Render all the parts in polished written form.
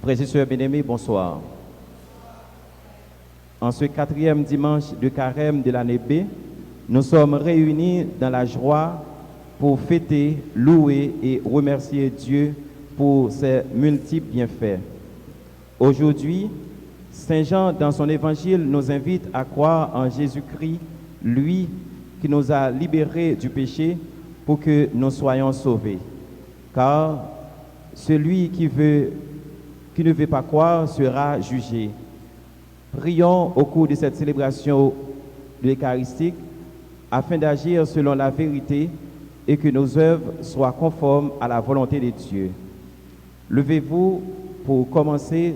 Frères et sœurs bien-aimés, bonsoir. En ce 4e dimanche de carême de l'année B, nous sommes réunis dans la joie pour fêter, louer et remercier Dieu pour ses multiples bienfaits. Aujourd'hui, Saint Jean, dans son évangile, nous invite à croire en Jésus-Christ, lui qui nous a libérés du péché pour que nous soyons sauvés. Car celui qui ne veut pas croire sera jugé. Prions au cours de cette célébration de l'Eucharistique afin d'agir selon la vérité et que nos œuvres soient conformes à la volonté de Dieu. Levez-vous pour commencer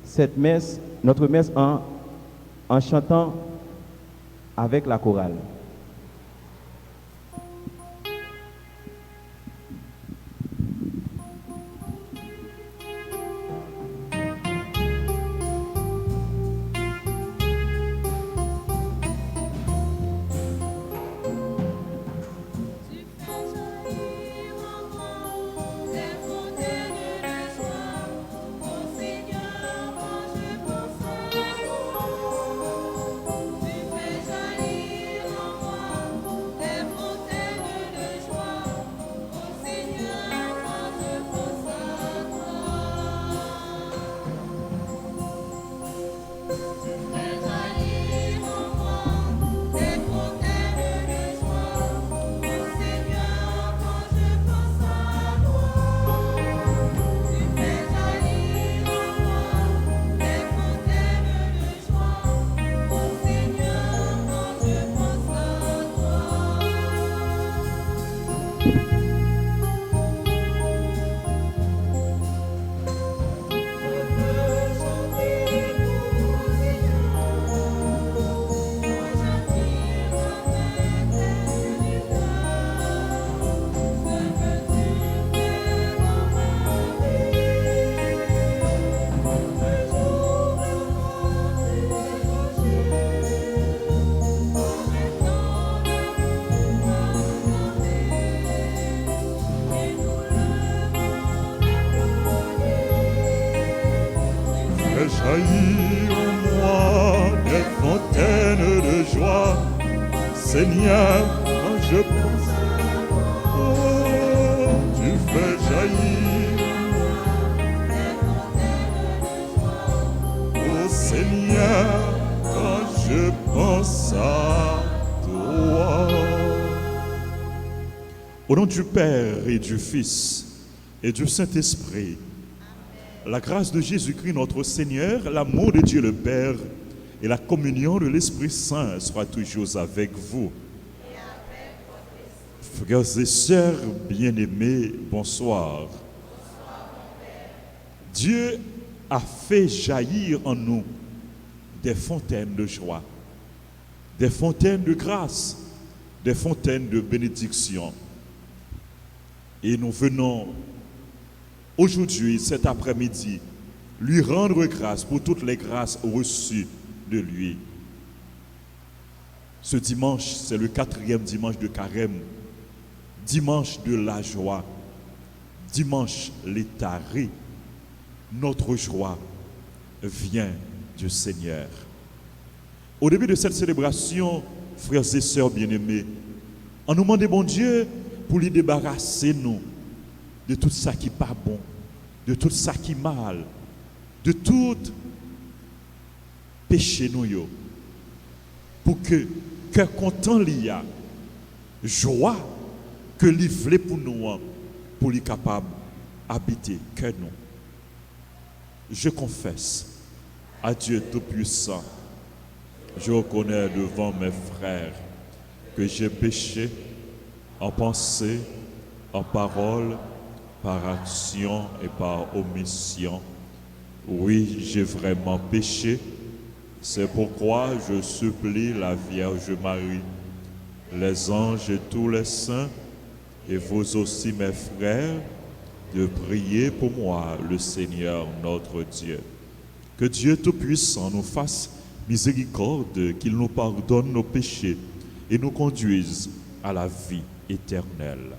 cette messe, notre messe en chantant avec la chorale. Jaillit en moi des fontaines de joie, Seigneur, quand je pense à toi, tu fais jaillir oh Seigneur, quand je pense à toi. Au nom du Père et du Fils et du Saint-Esprit, la grâce de Jésus-Christ notre Seigneur, l'amour de Dieu le Père et la communion de l'Esprit Saint soient toujours avec vous. Frères et sœurs bien-aimés, bonsoir. Dieu a fait jaillir en nous des fontaines de joie, des fontaines de grâce, des fontaines de bénédiction. Et nous venons aujourd'hui, cet après-midi, lui rendre grâce pour toutes les grâces reçues de lui. Ce dimanche, c'est le 4e dimanche de carême, dimanche de la joie, dimanche létharé. Notre joie vient du Seigneur. Au début de cette célébration, frères et sœurs bien-aimés, on nous demande, bon Dieu, pour lui débarrasser nous de tout ça qui n'est pas bon, de tout ça qui est mal, de tout péché nous, pour que cœur content l'y a, joie que l'y voulait pour nous, pour l'y capable habiter cœur nous. Je confesse à Dieu Tout-Puissant, je reconnais devant mes frères que j'ai péché en pensée, en parole, par action et par omission. Oui, j'ai vraiment péché. C'est pourquoi je supplie la Vierge Marie, les anges et tous les saints, et vous aussi mes frères, de prier pour moi, le Seigneur notre Dieu. Que Dieu Tout-Puissant nous fasse miséricorde, qu'il nous pardonne nos péchés et nous conduise à la vie éternelle.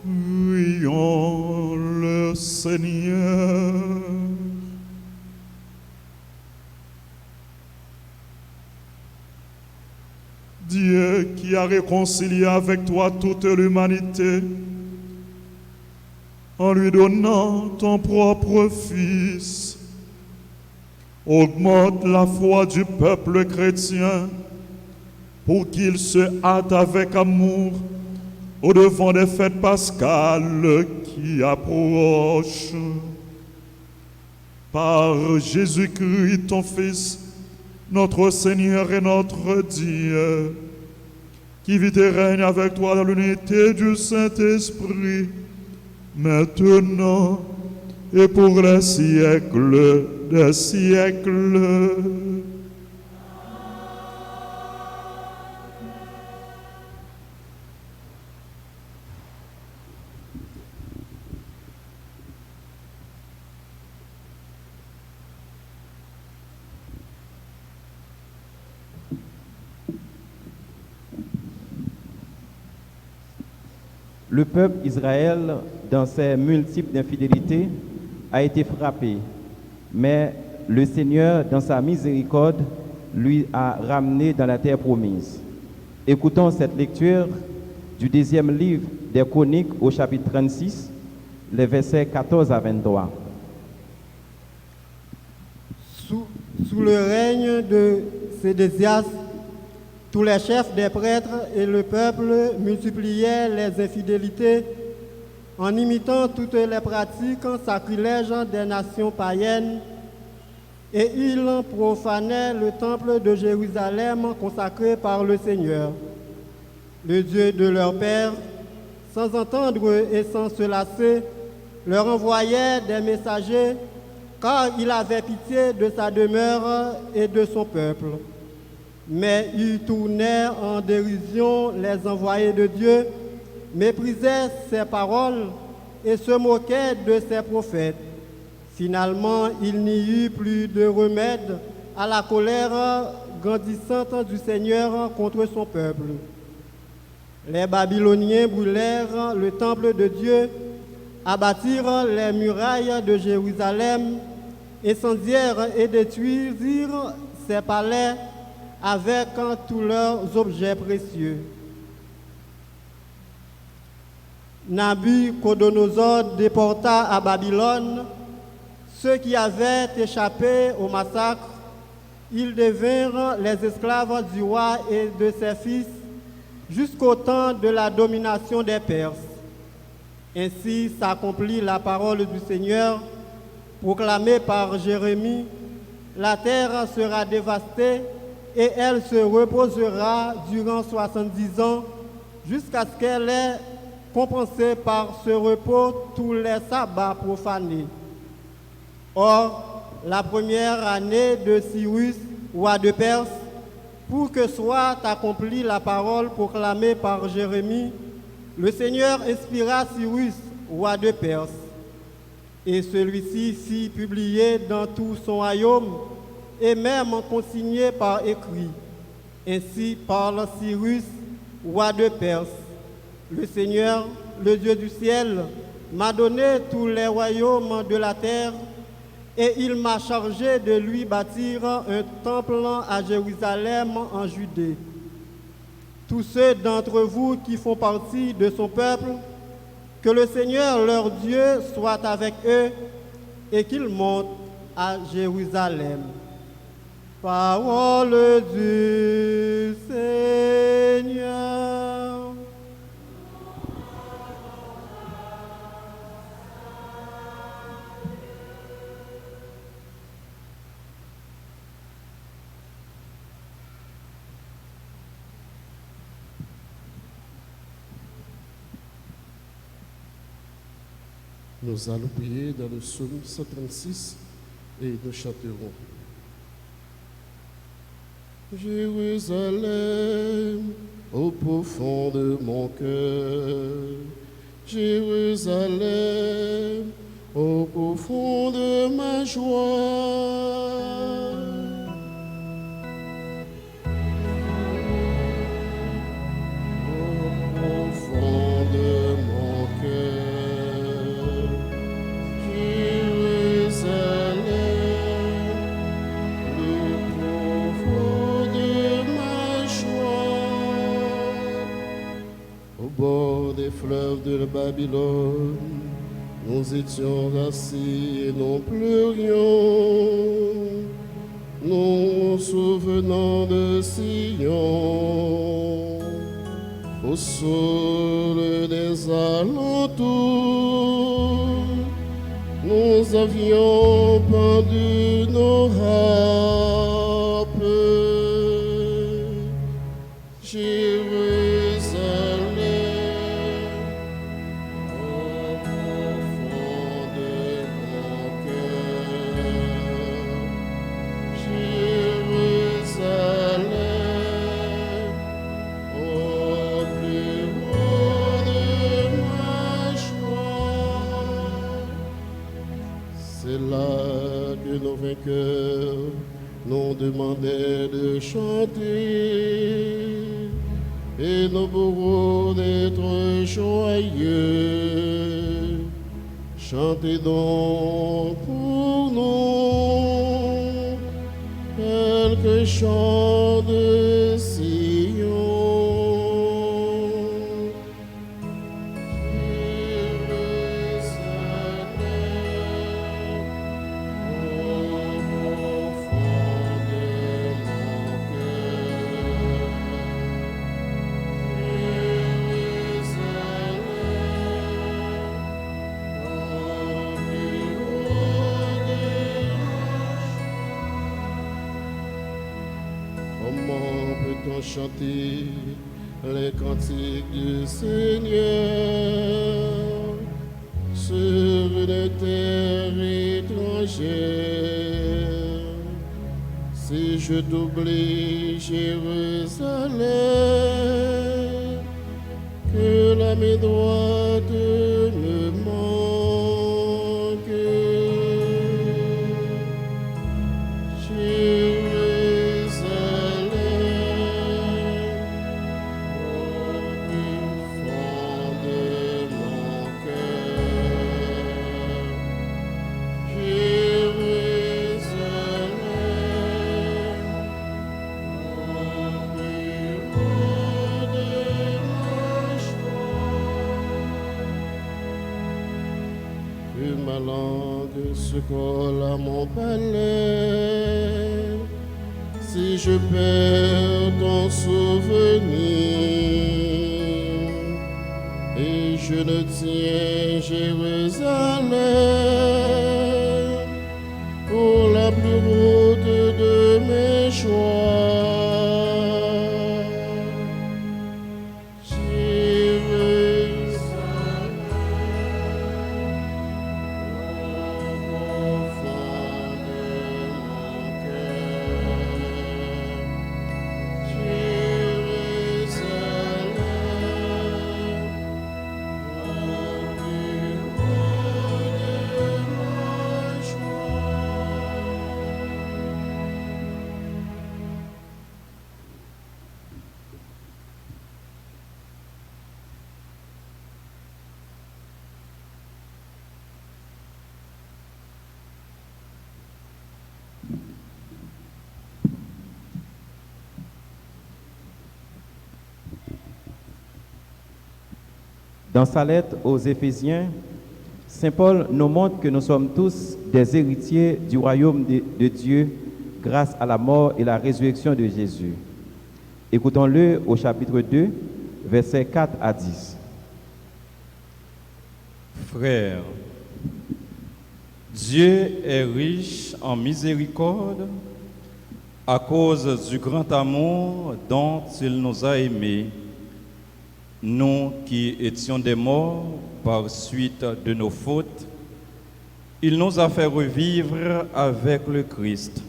Prions le Seigneur. Dieu qui a réconcilié avec toi toute l'humanité en lui donnant ton propre Fils, augmente la foi du peuple chrétien pour qu'il se hâte avec amour au devant des fêtes pascales qui approchent. Par Jésus-Christ, ton Fils, notre Seigneur et notre Dieu, qui vit et règne avec toi dans l'unité du Saint-Esprit, maintenant et pour les siècles des siècles. Le peuple Israël, dans ses multiples infidélités, a été frappé, mais le Seigneur, dans sa miséricorde, lui a ramené dans la terre promise. Écoutons cette lecture du deuxième livre des Chroniques au chapitre 36, les versets 14 à 23. Sous le règne de Sédécias, tous les chefs des prêtres et le peuple multipliaient les infidélités en imitant toutes les pratiques sacrilèges des nations païennes, et ils profanaient le temple de Jérusalem consacré par le Seigneur, le Dieu de leur père, sans entendre et sans se lasser, leur envoyait des messagers, car il avait pitié de sa demeure et de son peuple. Mais ils tournaient en dérision les envoyés de Dieu, méprisaient ses paroles et se moquaient de ses prophètes. Finalement, il n'y eut plus de remède à la colère grandissante du Seigneur contre son peuple. Les Babyloniens brûlèrent le temple de Dieu, abattirent les murailles de Jérusalem, incendièrent et détruisirent ses palais avec tous leurs objets précieux. Nabuchodonosor déporta à Babylone ceux qui avaient échappé au massacre. Ils devinrent les esclaves du roi et de ses fils jusqu'au temps de la domination des Perses. Ainsi s'accomplit la parole du Seigneur, proclamée par Jérémie: la terre sera dévastée et elle se reposera durant 70 ans, jusqu'à ce qu'elle ait compensé par ce repos tous les sabbats profanés. Or, la première année de Cyrus, roi de Perse, pour que soit accomplie la parole proclamée par Jérémie, le Seigneur inspira Cyrus, roi de Perse, et celui-ci fit publier dans tout son royaume et même consigné par écrit. Ainsi parle Cyrus, roi de Perse: le Seigneur, le Dieu du ciel, m'a donné tous les royaumes de la terre, et il m'a chargé de lui bâtir un temple à Jérusalem en Judée. Tous ceux d'entre vous qui font partie de son peuple, que le Seigneur leur Dieu soit avec eux et qu'ils montent à Jérusalem. Parole du Seigneur. Nous allons prier dans le psaume 136 et nous chanterons. Jérusalem, au profond de mon cœur, Jérusalem, au profond de ma joie. Au profond de mon cœur, de la Babylone, nous étions assis et nous pleurions, nous souvenant de Sion, au sol des alentours, nous avions pendu nos harpes. Jérusalem, au profond de mon cœur. Jérusalem, au plus haut de ma joie. C'est là que nos vainqueurs nous demandaient de chanter et nos bourreaux d'être joyeux. Chantez donc pour nous quelques chants de Sion. Comment peut-on chanter les cantiques du Seigneur sur une terre étrangère? Si je t'oublie, Jérusalem, que la main droite me manque. Que ma langue se colle à mon palais, si je perds ton souvenir, et je ne tiens Jérusalem pour la plus haute de mes joies. Dans sa lettre aux Éphésiens, Saint Paul nous montre que nous sommes tous des héritiers du royaume de Dieu grâce à la mort et la résurrection de Jésus. Écoutons-le au chapitre 2, versets 4 à 10. Frères, Dieu est riche en miséricorde à cause du grand amour dont il nous a aimés, nous qui étions des morts par suite de nos fautes. Il nous a fait revivre avec le Christ.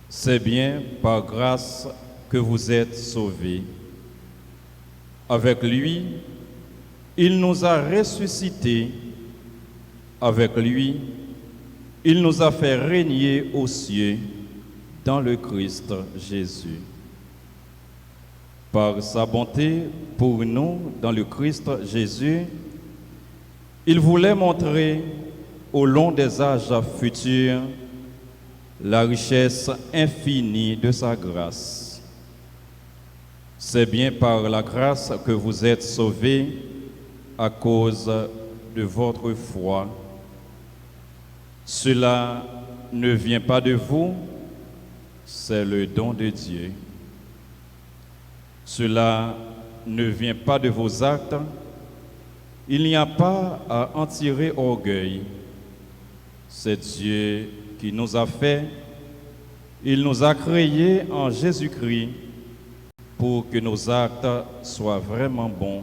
C'est bien par grâce que vous êtes sauvés. Avec lui, il nous a ressuscités. Avec lui, il nous a fait régner aux cieux dans le Christ Jésus. Par sa bonté pour nous dans le Christ Jésus, il voulait montrer au long des âges futurs la richesse infinie de sa grâce. C'est bien par la grâce que vous êtes sauvés à cause de votre foi. Cela ne vient pas de vous, c'est le don de Dieu. Cela ne vient pas de vos actes. Il n'y a pas à en tirer orgueil. C'est Dieu qui nous a fait. Il nous a créés en Jésus-Christ pour que nos actes soient vraiment bons,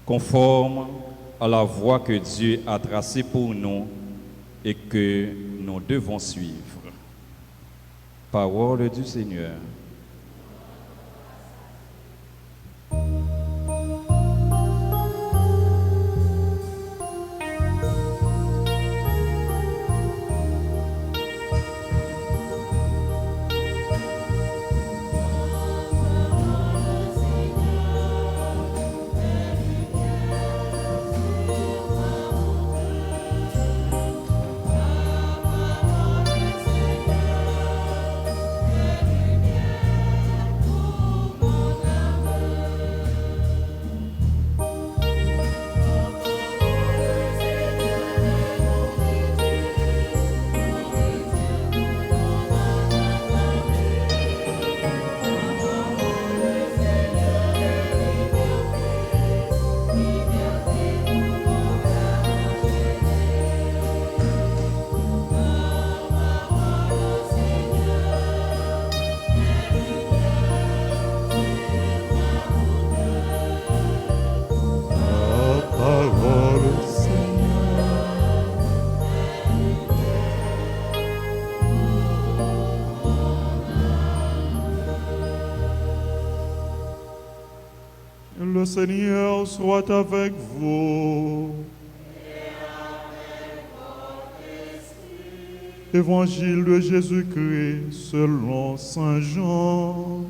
conformes à la voie que Dieu a tracée pour nous et que nous devons suivre. Parole du Seigneur. Le Seigneur soit avec vous. Évangile de Jésus-Christ selon Saint Jean.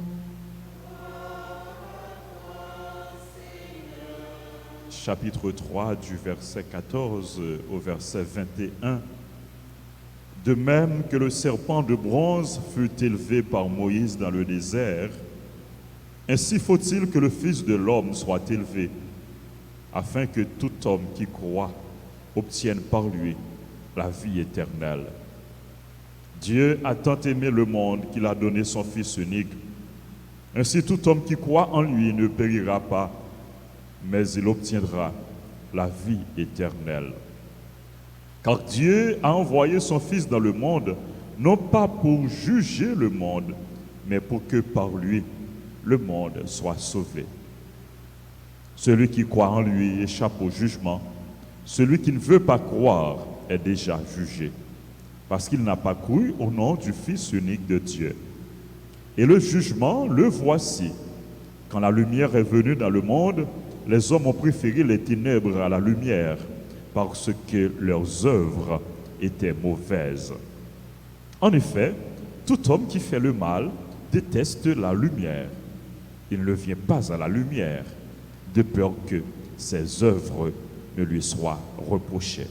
Chapitre 3 du verset 14 au verset 21. De même que le serpent de bronze fut élevé par Moïse dans le désert, ainsi faut-il que le Fils de l'homme soit élevé, afin que tout homme qui croit obtienne par lui la vie éternelle. Dieu a tant aimé le monde qu'il a donné son Fils unique. Ainsi tout homme qui croit en lui ne périra pas, mais il obtiendra la vie éternelle. Car Dieu a envoyé son Fils dans le monde, non pas pour juger le monde, mais pour que par lui, le monde soit sauvé. Celui qui croit en lui échappe au jugement. Celui qui ne veut pas croire est déjà jugé, parce qu'il n'a pas cru au nom du Fils unique de Dieu. Et le jugement, le voici. Quand la lumière est venue dans le monde, les hommes ont préféré les ténèbres à la lumière, parce que leurs œuvres étaient mauvaises. En effet, tout homme qui fait le mal déteste la lumière. Il ne vient pas à la lumière, de peur que ses œuvres ne lui soient reprochées.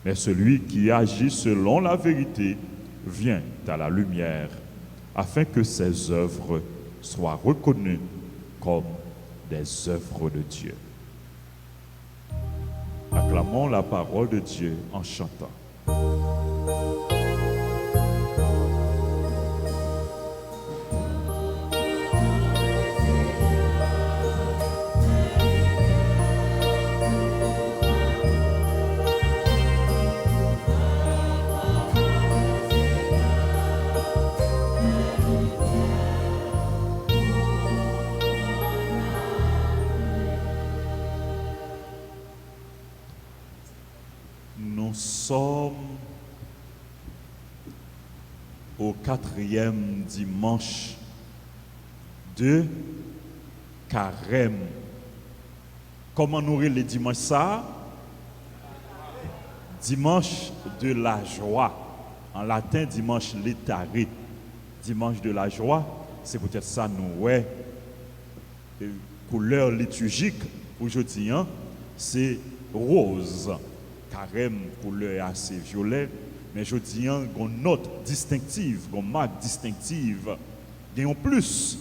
Mais celui qui agit selon la vérité vient à la lumière, afin que ses œuvres soient reconnues comme des œuvres de Dieu. Acclamons la parole de Dieu en chantant. Nous sommes au 4e dimanche de Carême. Comment nourrir les dimanches ça? Dimanche de la joie. En latin, dimanche létaré. Dimanche de la joie, c'est peut-être ça nous, ouais. Couleur liturgique aujourd'hui, hein, c'est rose. Carême, couleur assez violet, mais je dis une note distinctive, une marque distinctive, et en plus,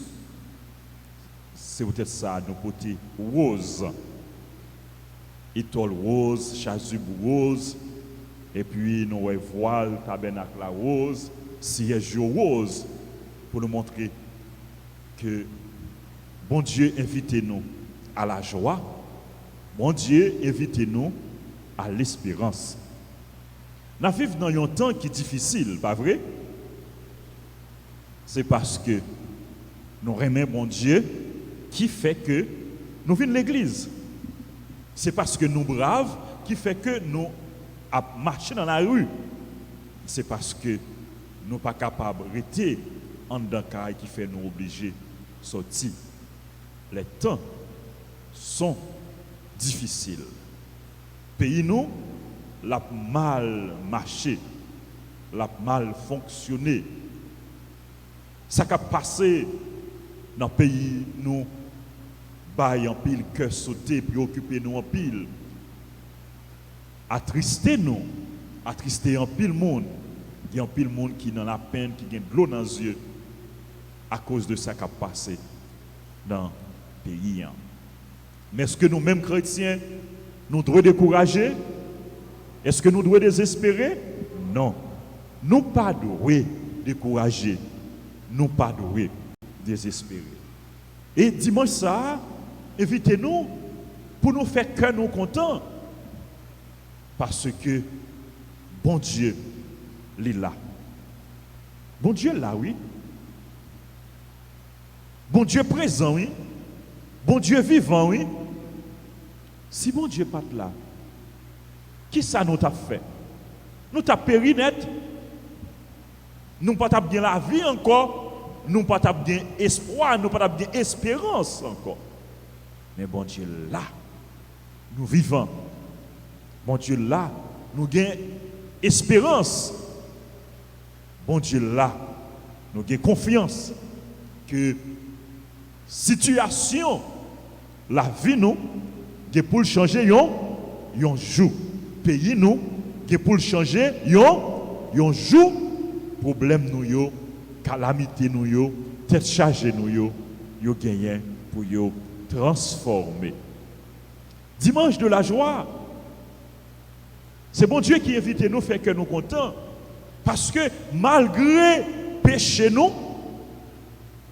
c'est peut-être ça, nous porter rose. Étoile rose, chasuble rose, et puis nous avons voile, tabernacle rose, siège rose, pour nous montrer que bon Dieu invite-nous à la joie, bon Dieu invite-nous à l'espérance. Nous vivons dans un temps qui est difficile, pas vrai? C'est parce que nous aimons bon Dieu qui fait que nous venons de l'église. C'est parce que nous braves qui fait que nous marchons dans la rue. C'est parce que nous ne sommes pas capables de rester en dedans qui fait nous obligés de sortir. Les temps sont difficiles. Pays nous, l'a mal marché, l'a mal fonctionné. Ça qui a passé dans le pays nous, bail en pile, cœur sauté, préoccupé nous en pile. Attristé nous, attristé en pile monde. Il y a un pile monde qui dans la peine, qui a de l'eau dans les yeux à cause de ça qui a passé dans le pays. Mais est-ce que nous-mêmes chrétiens, nous devons décourager? Est-ce que nous devons désespérer? Non. Nous pas devons décourager. Nous pas devons désespérer. Et dimanche ça, invitez-nous pour nous faire cœur nous contents. Parce que bon Dieu, il est là. Bon Dieu là, oui. Bon Dieu présent, oui. Bon Dieu vivant, oui. Si bon Dieu pas là, qui ça nous t'a fait? Nous t'a péri net. Nous pas bien la vie encore. Nous pas bien espoir. Nous pas bien espérance encore. Mais bon Dieu là, nous vivons. Bon Dieu là, nous gagnons espérance. Bon Dieu là, nous gagnons confiance que situation, la vie nous, est pour changer yon jour. Pays nous, est pour changer yon jour. Problème nous yo, calamité nous yo, tête chargée nous yo gagné pour yo transformer. Dimanche de la joie. C'est bon Dieu qui invite nous, fait que nous contents. Parce que malgré péché nous,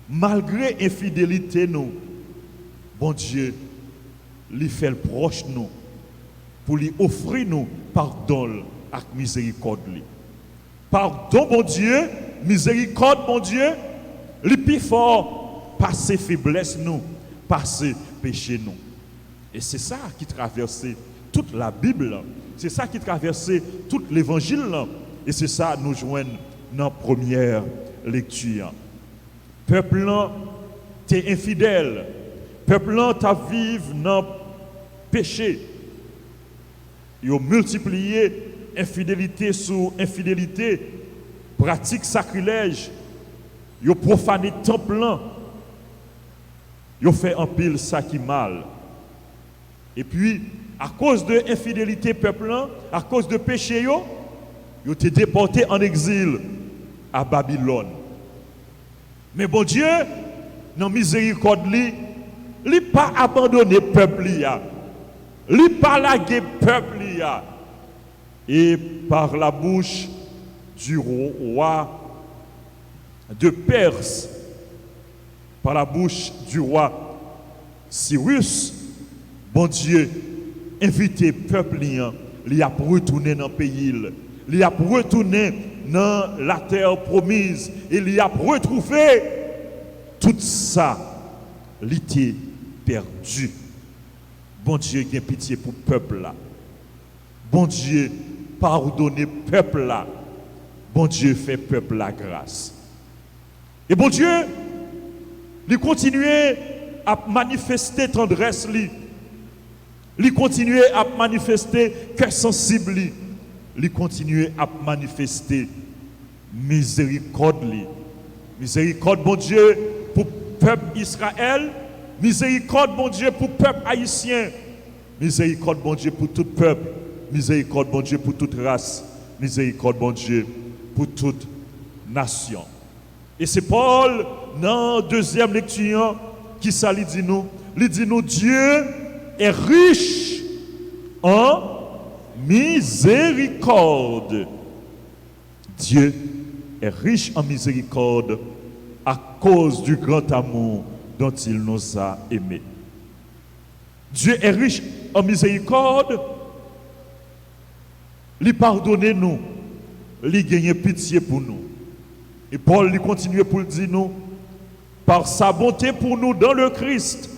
malgré infidélité nous, bon Dieu, lui fait le proche nous, pour lui offrir nous pardon avec miséricorde. Pardon, bon Dieu, miséricorde, bon Dieu, le plus fort, passer faiblesse nous, passer péché nous. Et c'est ça qui traverse toute la Bible. C'est ça qui traverse tout l'évangile. Et c'est ça nous joignent dans la première lecture. Peuple t'es infidèle. Peuple t'a vivre dans le péché. Ils ont multiplié infidélité sur infidélité, pratique sacrilège. Ils ont profané le temple. Ils ont fait un pile ça qui mal. Et puis, à cause de l'infidélité peuple, à cause de péché, ils ont été déportés en exil à Babylone. Mais bon Dieu, dans la miséricorde, il n'a pas abandonné le peuple. Il n'a pas lagué le peuple. Et par la bouche du roi de Perse, par la bouche du roi Cyrus, bon Dieu, invité le peuple, il a retourné dans le pays, il a retourné dans la terre promise, et il a retrouvé tout ça, il était perdu. Bon Dieu, il a pitié pour le peuple là. Bon Dieu, pardonnez le peuple là. Bon Dieu, fait peuple la grâce. Et bon Dieu, il continue à manifester tendresse lui. Il continue à manifester cœur sensible lui. Il continue à manifester miséricorde lui. Miséricorde, bon Dieu, pour le peuple Israël. Miséricorde, bon Dieu, pour le peuple haïtien. Miséricorde, bon Dieu, pour tout peuple. Miséricorde, bon Dieu, pour toute race. Miséricorde, bon Dieu, pour toute nation. Et c'est Paul, dans la deuxième lecture, qui ça lui dit nous? Il dit nous, Dieu est riche en miséricorde. Dieu est riche en miséricorde à cause du grand amour dont il nous a aimés. Dieu est riche en miséricorde. Il pardonne nous. Il gagne pitié pour nous. Et Paul lui continue pour le dire nous, par sa bonté pour nous dans le Christ,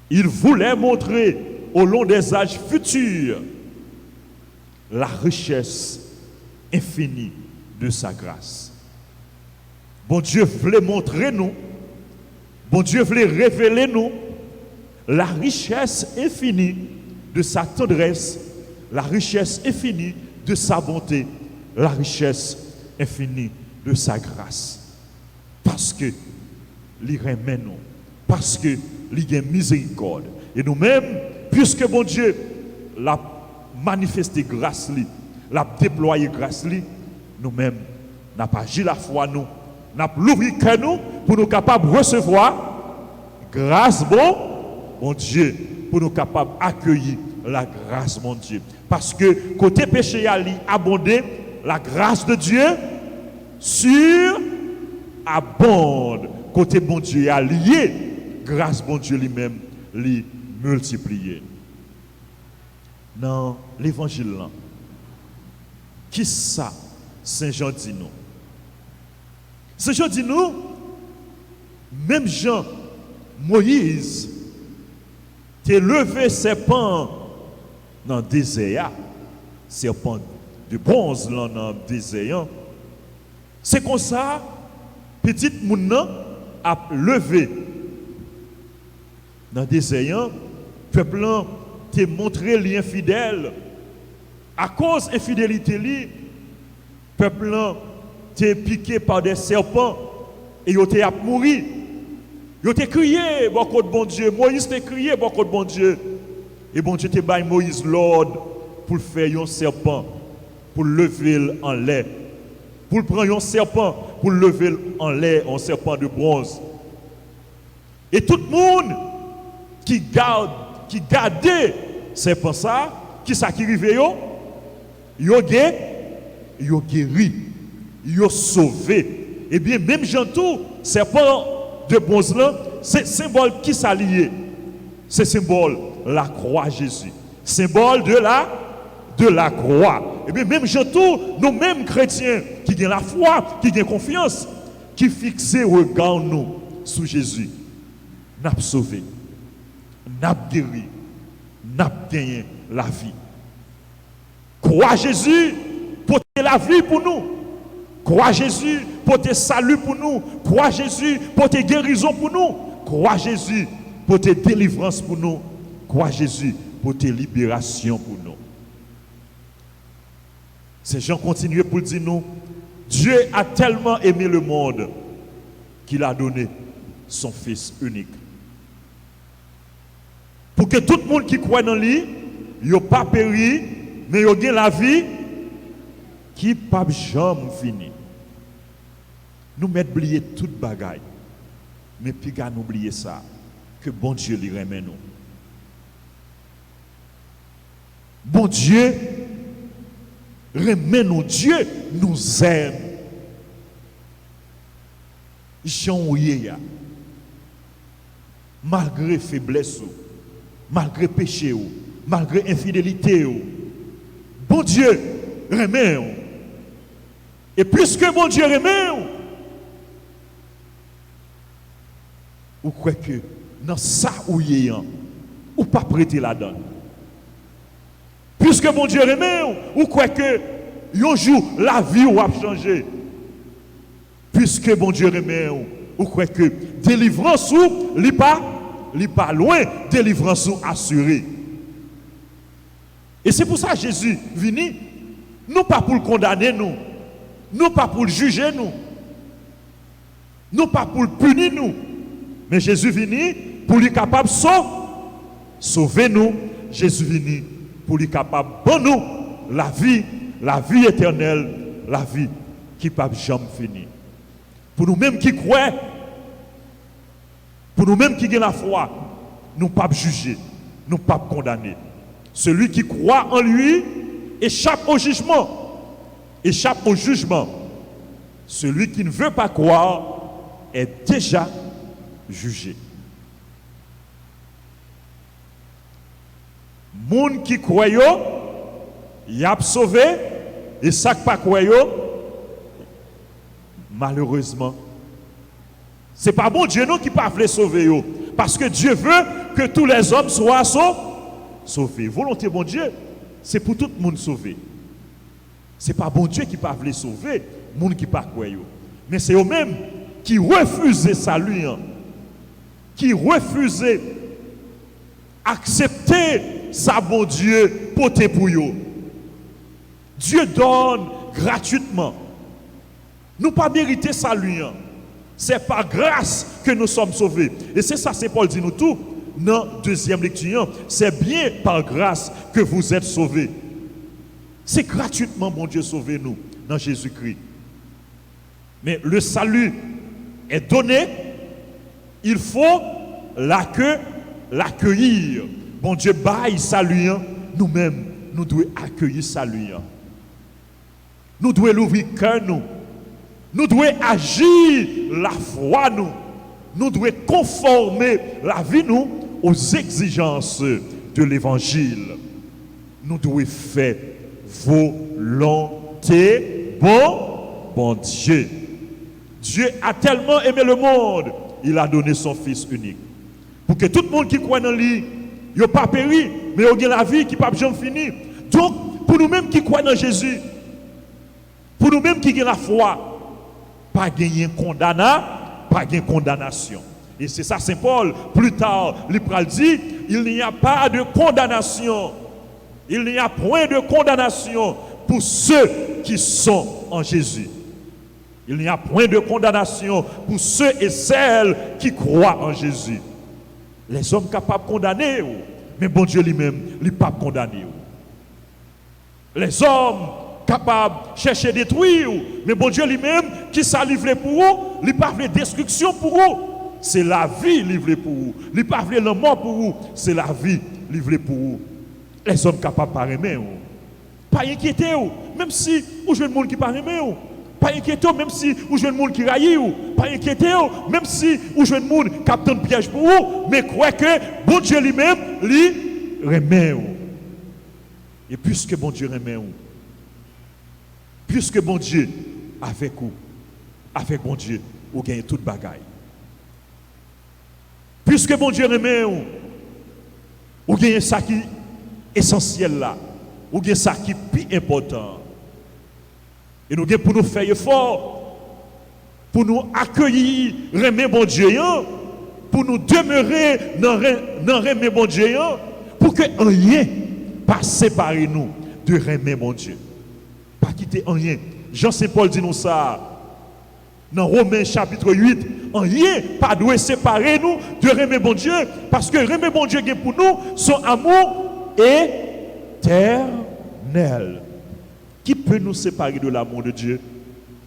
il voulait montrer au long des âges futurs la richesse infinie de sa grâce. Bon Dieu voulait montrer nous, bon Dieu voulait révéler nous la richesse infinie de sa tendresse, la richesse infinie de sa bonté, la richesse infinie de sa grâce. Parce que il remet nous, parce que il a miséricorde. Et nous-mêmes, puisque bon Dieu l'a manifesté grâce, l'a déployé grâce, nous-mêmes, n'a pas agi la foi, nous, n'a pas l'ouvrir que nous, pour nous capables de recevoir grâce, bon Dieu, pour nous capables d'accueillir la grâce, mon Dieu. Parce que côté péché a abondé, la grâce de Dieu abonde. Côté bon Dieu a lié, grâce bon Dieu lui-même lui multiplié. Dans l'évangile là, qui ça Saint Jean dit nous? Saint Jean dit nous, même Jean, Moïse, t'es levé serpent dans le désert, serpent de bronze là dans le désert. C'est comme ça, petit moun a levé dans le désert, peuple t'a montré l'infidèle. À cause de l'infidélité, peuple t'a piqué par des serpents et il t'a mouru. Il t'a crié, beaucoup de bon Dieu. Moïse t'a crié, beaucoup de bon Dieu. Et bon Dieu t'a baillé Moïse l'ordre pour faire un serpent, pour lever en l'air. Pour prendre un serpent, pour lever en l'air un serpent de bronze. Et tout le monde qui gardait serpent ça, qui ça qui arrive yo guéri, yo sauvé. Et bien même Jean-tout, serpent de bronze là, c'est symbole qui s'allie. C'est symbole la croix Jésus. Symbole de la croix. Et bien même Jean-tout, nous-mêmes chrétiens qui ont la foi, qui ont confiance, qui fixent regard nous sur Jésus, n'a sauvé, n'a guéri, n'a gagné la vie. Croix Jésus pour la vie pour nous. Croix Jésus pour te salut pour nous. Croix Jésus pour te guérison pour nous. Croix Jésus pour te délivrance pour nous. Croix Jésus pour te libération pour nous. Ces gens continuent pour dire nous, Dieu a tellement aimé le monde qu'il a donné son Fils unique. Pour que tout le monde qui croit dans lui, il n'a pas péri, mais il a la vie qui n'a jamais fini. Nous mettons oublier toute bagaille, mais puis nous oublier ça, que bon Dieu lui remet nous. Bon Dieu remet nous, Dieu nous aime. Malgré faiblesse, malgré péché, malgré infidélité, bon Dieu remet. Et puisque bon Dieu remet, ou croyez que dans ça où il y a, ou pas prêter la donne. Puisque bon Dieu remet, ou croyez que un jour la vie va changer. Puisque bon Dieu remet, ou croyez que délivrance ou li pas loin, délivrance ou assurée. Et c'est pour ça que Jésus venu, non pas pour le condamner nous, non pas pour le juger nous, non pas pour le punir nous, mais Jésus venu pour lui capable sauver nous. Jésus venu pour lui capable de nous la vie éternelle, la vie qui ne peut jamais finir. Pour nous-mêmes qui croyons, Pour nous-mêmes qui avons la foi, nous ne pas juger, nous ne pas condamner. Celui qui croit en lui échappe au jugement. Échappe au jugement. Celui qui ne veut pas croire est déjà jugé. Moun qui croit, il a sauvé, et ça qui pas croit, malheureusement, c'est pas bon Dieu non qui pas veut sauver yo, parce que Dieu veut que tous les hommes soient sauvés. Volonté bon Dieu, c'est pour tout le monde sauver. C'est pas bon Dieu qui pas veut sauver, monde qui pas croit yo. Mais c'est eux-mêmes qui refusent salut, qui refusent accepter sa bon Dieu porté pour eux. Dieu donne gratuitement. Nous pas mériter salut. C'est par grâce que nous sommes sauvés. Et c'est ça, c'est Paul dit nous tout dans deuxième lecture. C'est bien par grâce que vous êtes sauvés. C'est gratuitement, bon Dieu, sauvé nous dans Jésus-Christ. Mais le salut est donné. Il faut l'accueillir. Bon Dieu, baille salut. Nous-mêmes, nous devons accueillir salut. Nous devons l'ouvrir cœur nous. Nous devons agir la foi nous. Nous devons conformer la vie nous aux exigences de l'évangile. Nous devons faire volonté, bon Dieu. Dieu a tellement aimé le monde, il a donné son Fils unique. Pour que tout le monde qui croit dans lui, il n'a pas péri, mais il a la vie qui n'a pas jamais fini. Donc, pour nous-mêmes qui croyons dans Jésus, pour nous-mêmes qui avons la foi, pas gagner pas gagner condamnation. Et c'est ça, Saint Paul, plus tard, il dit, il n'y a pas de condamnation. Il n'y a point de condamnation pour ceux qui sont en Jésus. Il n'y a point de condamnation pour ceux et celles qui croient en Jésus. Les hommes capables de condamner, mais bon Dieu lui-même, il n'est pas condamné. Les hommes capables de chercher à détruire, mais bon Dieu lui-même, qui s'est livré pour eux, il n'a pas de destruction pour eux. C'est la vie livrée pour eux. Il n'a pas de la mort pour eux. C'est la vie livrée pour eux. Les hommes capables de ne pas aimer. Pas inquiéter, même si vous avez des gens qui ne pas aimer. Pas inquiéter, même si vous avez des gens qui raillent. Pas inquiéter, même si vous avez des gens qui captent un piège pour vous. Mais croyez que bon Dieu lui-même, lui, remet. Et puisque bon Dieu remet, puisque bon Dieu avec vous, avec bon Dieu, vous gagnez toute bagaille. Puisque bon Dieu remet, vous gagnez ça qui est essentiel là, vous gagnez ça qui est plus important. Et nous gagnons pour nous faire effort, pour nous accueillir, remet bon Dieu, pour nous demeurer dans remet bon Dieu, pour que rien pas séparer nous de remet bon Dieu. Pas quitter rien. Jean-Saint Paul dit nous ça. Dans Romains chapitre 8, rien pas doit séparer nous de remet bon Dieu, parce que remet bon Dieu pour nous son amour éternel. Qui peut nous séparer de l'amour de Dieu?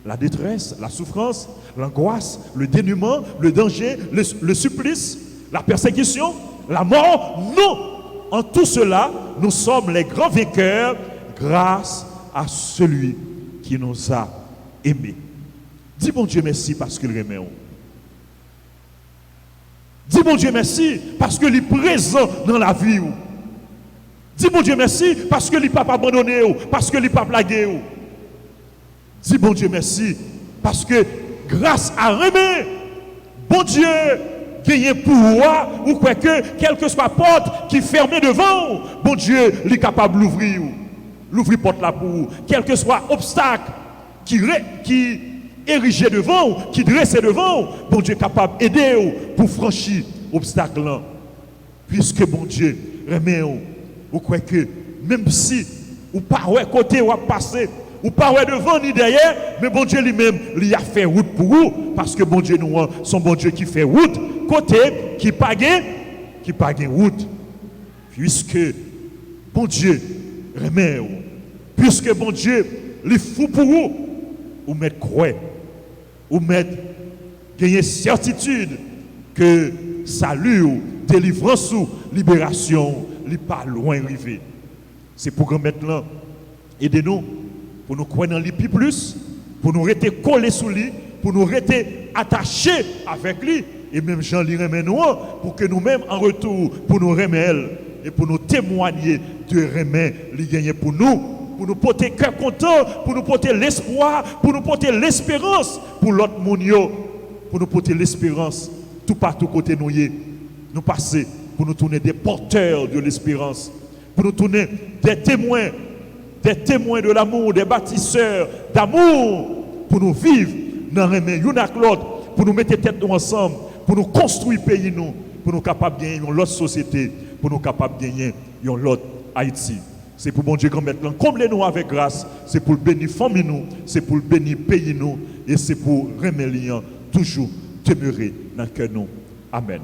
La détresse, la souffrance, l'angoisse, le dénuement, le danger, le supplice, la persécution, la mort? Non! En tout cela, nous sommes les grands vainqueurs grâce à celui qui nous a aimés. Dis bon Dieu merci parce qu'il remet. Dis bon Dieu merci parce qu'il est présent dans la vie. Dis bon Dieu merci parce qu'il n'est pas abandonné, parce qu'il n'est pas blagué. Dis bon Dieu merci parce que grâce à remet, bon Dieu gagne pouvoir ou quoi que, quelle que soit la porte qui est fermée devant, bon Dieu est capable d'ouvrir. L'ouvrir porte là pour vous. Quel que soit obstacle qui érigé devant, qui dressé devant, bon Dieu est capable d'aider pour franchir l'obstacle là. Puisque bon Dieu remet vous croyez que même si ou pas ouais côté ou passer, ou pas ouais devant ni derrière, mais bon Dieu lui-même il a fait route pour vous, parce que bon Dieu nous son bon Dieu qui fait route côté qui pas route. Puisque bon Dieu remet, puisque bon Dieu il fou pour vous, ou mettre croix, ou mettre gagner certitude que salut, ou délivrance ou libération, n'est pas loin arrivé. C'est pour que maintenant, aidez-nous, pour nous croire dans lui plus, pour nous rester collés sous lui, pour nous rester attachés avec lui, et même Jean lui remet nous, pour que nous-mêmes en retour, pour nous remettre et pour nous témoigner de remet lui gagner pour nous porter cœur content, pour nous porter l'espoir, pour nous porter l'espérance pour l'autre monde, pour nous porter l'espérance tout partout côté nous passer, pour nous tourner des porteurs de l'espérance, pour nous tourner des témoins de l'amour, des bâtisseurs d'amour, pour nous vivre dans le remède, l'autre, pour nous mettre tête nous ensemble, pour nous construire pays nous, pour nous capables de gagner une autre société, pour nous capables de gagner une autre Haïti. C'est pour bon Dieu qu'on mette comblez-nous avec grâce, c'est pour le bénir famille nous, c'est pour le bénir pays nous, et c'est pour remélier toujours demeurer dans le cœur nous. Amen.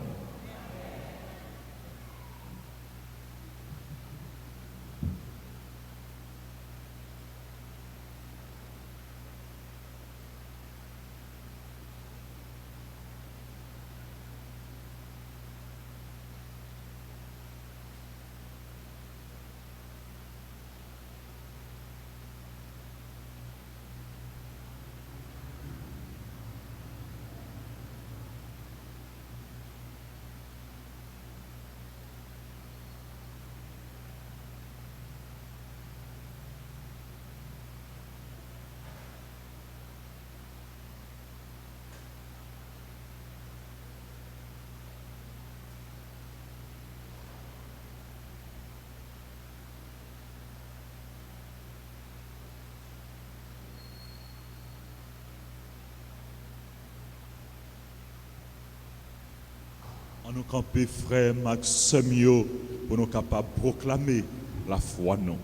En nous camper, frère Maxime, pour nous capables de proclamer la foi, non.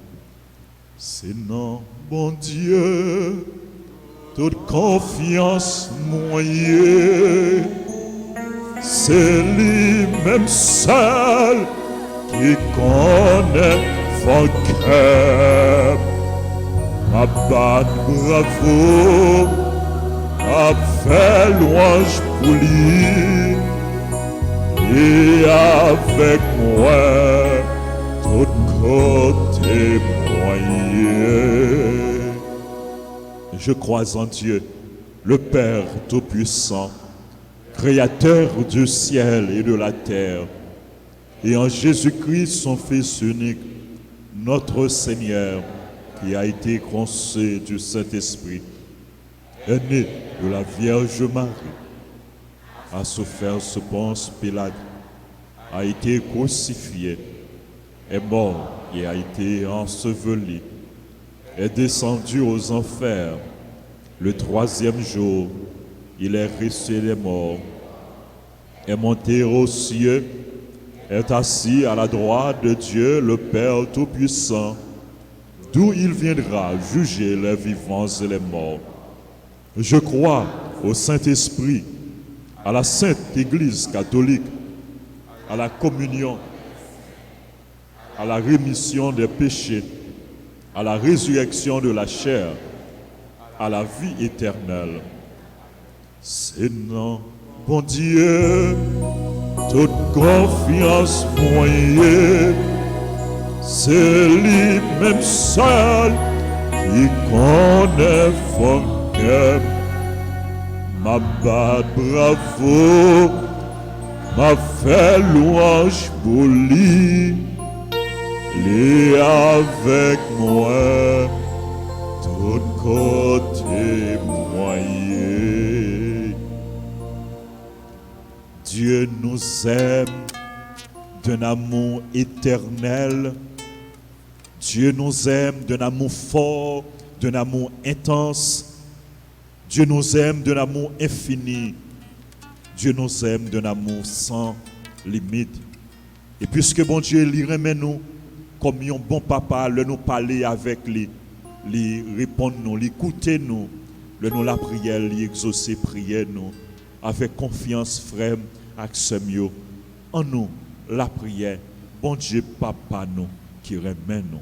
C'est non, bon Dieu, toute confiance moyenne, c'est lui-même seul qui connaît vos cœurs. Ma batte, bravo, a fait louange pour lui. Et avec moi, tout côté moyen. Je crois en Dieu, le Père Tout-Puissant, Créateur du ciel et de la terre, et en Jésus-Christ, son Fils unique, notre Seigneur, qui a été conçu du Saint-Esprit, est né de la Vierge Marie, a souffert sous Ponce Pilate, a été crucifié, est mort et a été enseveli, est descendu aux enfers. Le troisième jour, il est ressuscité des morts, est monté aux cieux, est assis à la droite de Dieu, le Père Tout-Puissant, d'où il viendra juger les vivants et les morts. Je crois au Saint-Esprit, à la Sainte Église catholique, à la communion, à la rémission des péchés, à la résurrection de la chair, à la vie éternelle. C'est non, bon Dieu, toute confiance moyenne, c'est lui-même seul qui connaît vos cœurs. Ma batte, bravo, m'a fait louange pour lui, lui avec moi, tout côté moyen. Dieu nous aime d'un amour éternel, Dieu nous aime d'un amour fort, d'un amour intense. Dieu nous aime d'un amour infini. Dieu nous aime d'un amour sans limite. Et puisque bon Dieu, il remet nous comme un bon papa, le nous parler avec lui, lui répondre nous, lui écouter nous, le nous la prière, lui exaucer prière nous, avec confiance, frère, avec en nous, la prière, bon Dieu, papa nous, qui remet nous.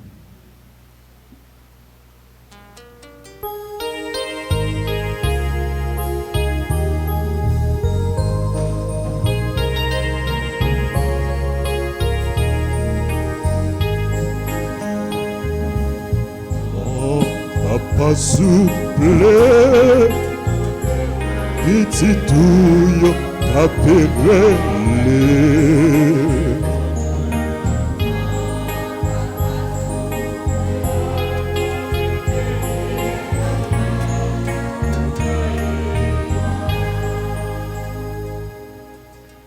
Papa souple, petit touille, appelé.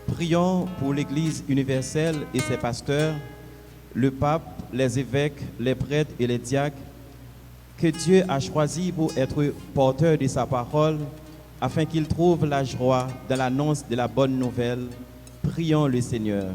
Prions pour l'Église universelle et ses pasteurs, le pape, les évêques, les prêtres et les diacres, que Dieu a choisis pour être porteurs de sa parole, afin qu'ils trouvent la joie dans l'annonce de la bonne nouvelle. Prions le Seigneur.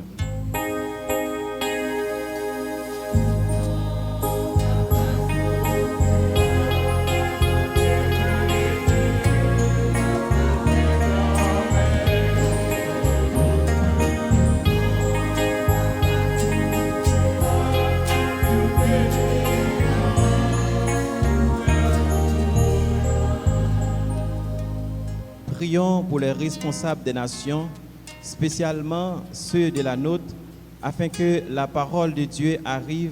Prions pour les responsables des nations, spécialement ceux de la nôtre, afin que la parole de Dieu arrive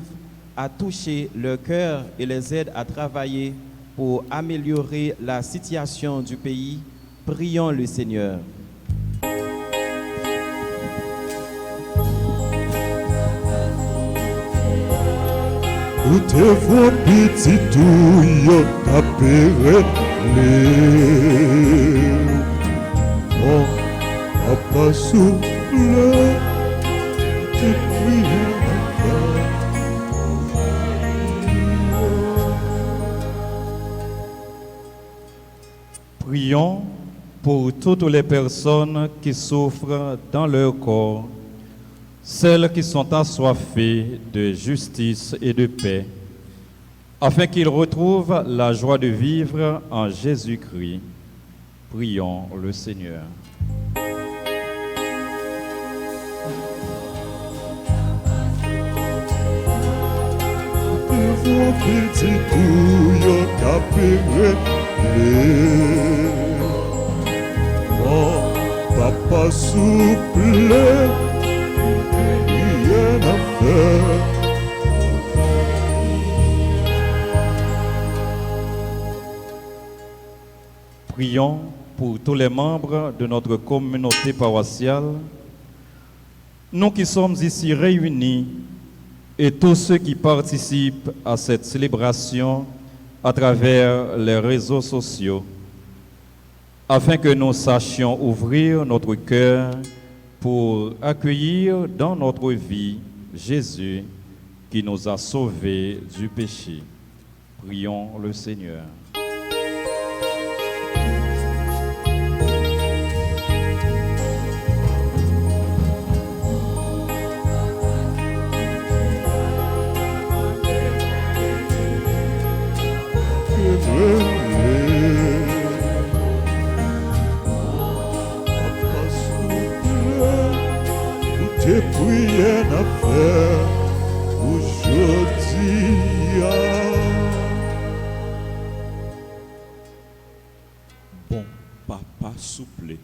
à toucher leur cœur et les aide à travailler pour améliorer la situation du pays. Prions le Seigneur. Tout est vos petits touilles appelés. Oh, Papa souple, tu Prions pour toutes les personnes qui souffrent dans leur corps, celles qui sont assoiffées de justice et de paix, afin qu'ils retrouvent la joie de vivre en Jésus-Christ. Prions le Seigneur. vos petits couilles qu'appelés. Oh, Papa souple, rien à faire. Prions pour tous les membres de notre communauté paroissiale, nous qui sommes ici réunis et tous ceux qui participent à cette célébration à travers les réseaux sociaux, afin que nous sachions ouvrir notre cœur pour accueillir dans notre vie Jésus qui nous a sauvés du péché. Prions le Seigneur. J'ai prié à faire aujourd'hui. Bon Papa souple,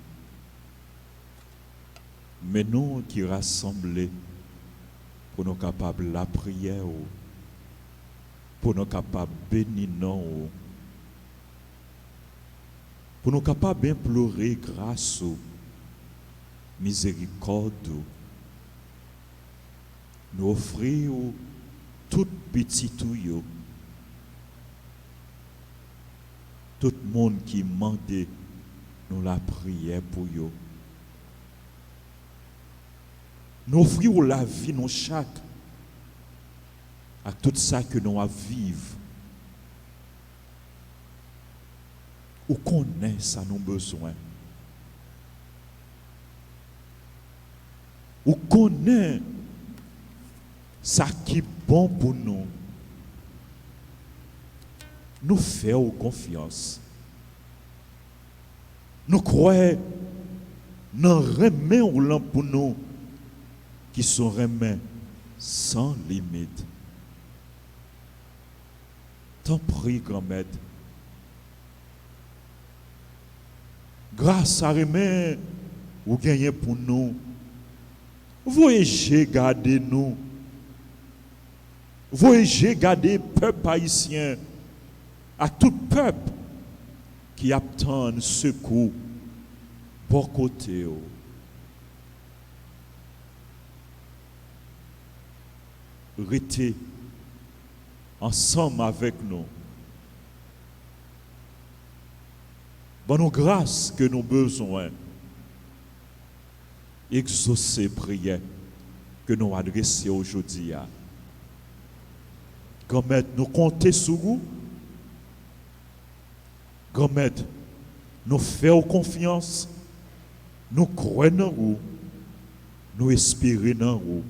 mais nous qui rassemblés pour nous capables la prière, pour nous capables bénir, pour nous capables d'implorer grâce, miséricorde. Nous offrir tout petit tout le monde qui demande nous la prière pour eux. Nous offrir la vie nous chaque à tout ça que nous avons vivre. Ou connaît ça nos besoins. Ou connaît ça qui est bon pour nous. Nous faisons confiance. Nous croyons dans les remèdes pour nous qui sont remèdes sans limite. T'en prie, grand-mère. Grâce à remèdes, vous gagnez pour nous. Voyez, gardez nous. Voyez, gardez peuple haïtien à tout peuple qui attend secours pour côté. Restez ensemble avec nous. Bonne nous grâce que nous besoin. Exaucer prière que nous adressons aujourd'hui. Grand-mère, nous comptons sur vous. Grand-mère, nous faisons confiance. Nous croyons en vous. Nous espérons en vous.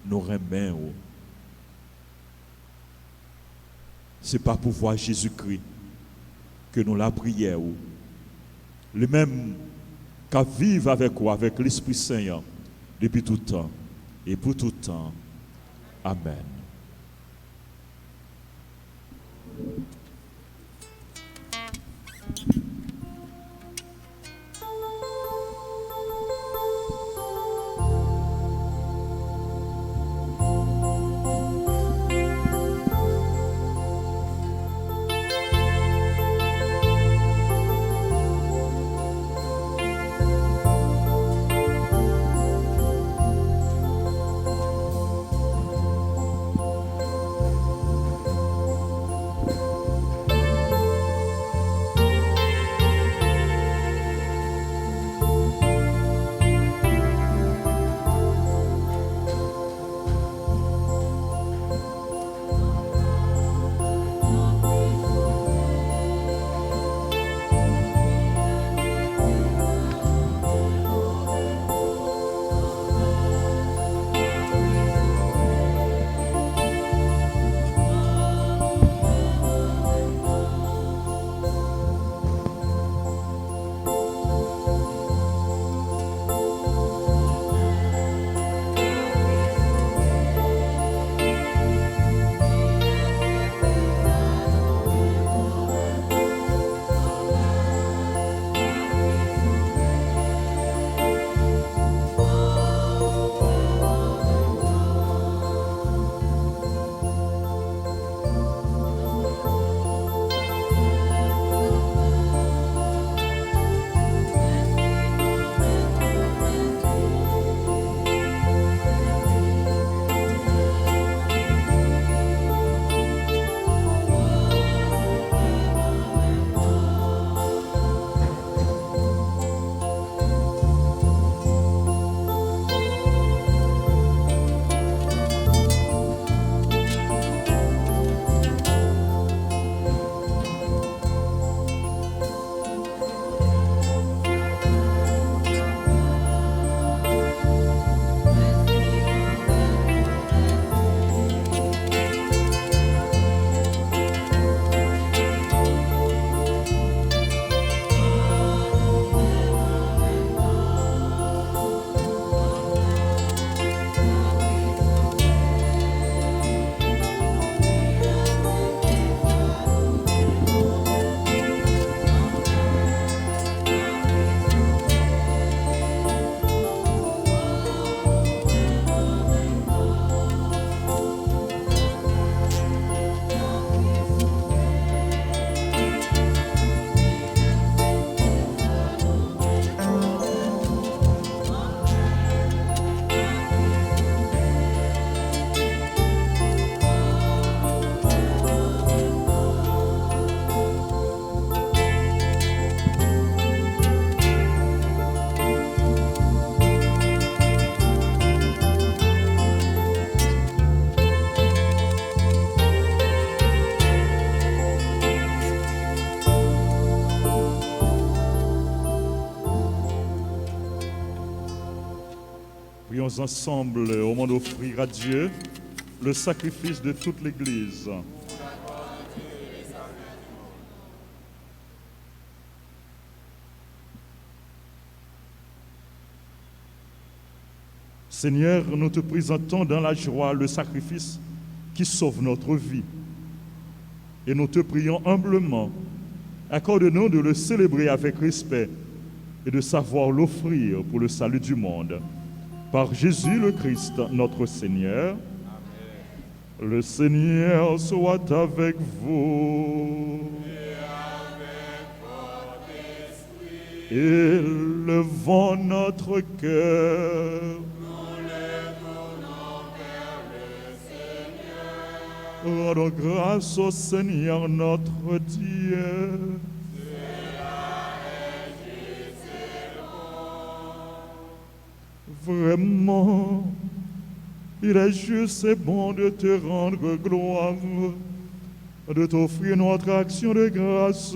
Nous remettons en vous. Ce n'est pas pour voir Jésus-Christ que nous la prière. Le même qu'à vivre avec vous, avec l'Esprit Saint, depuis tout temps et pour tout temps. Amen. Prions ensemble au moment d'offrir à Dieu le sacrifice de toute l'Église. Seigneur, nous te présentons dans la joie le sacrifice qui sauve notre vie. Et nous te prions humblement, accorde-nous de le célébrer avec respect et de savoir l'offrir pour le salut du monde. Par Jésus le Christ, notre Seigneur. Amen. Le Seigneur soit avec vous. Élevons notre cœur. Rendons grâce au Seigneur notre Dieu. Vraiment, il est juste et bon de te rendre gloire, de t'offrir notre action de grâce,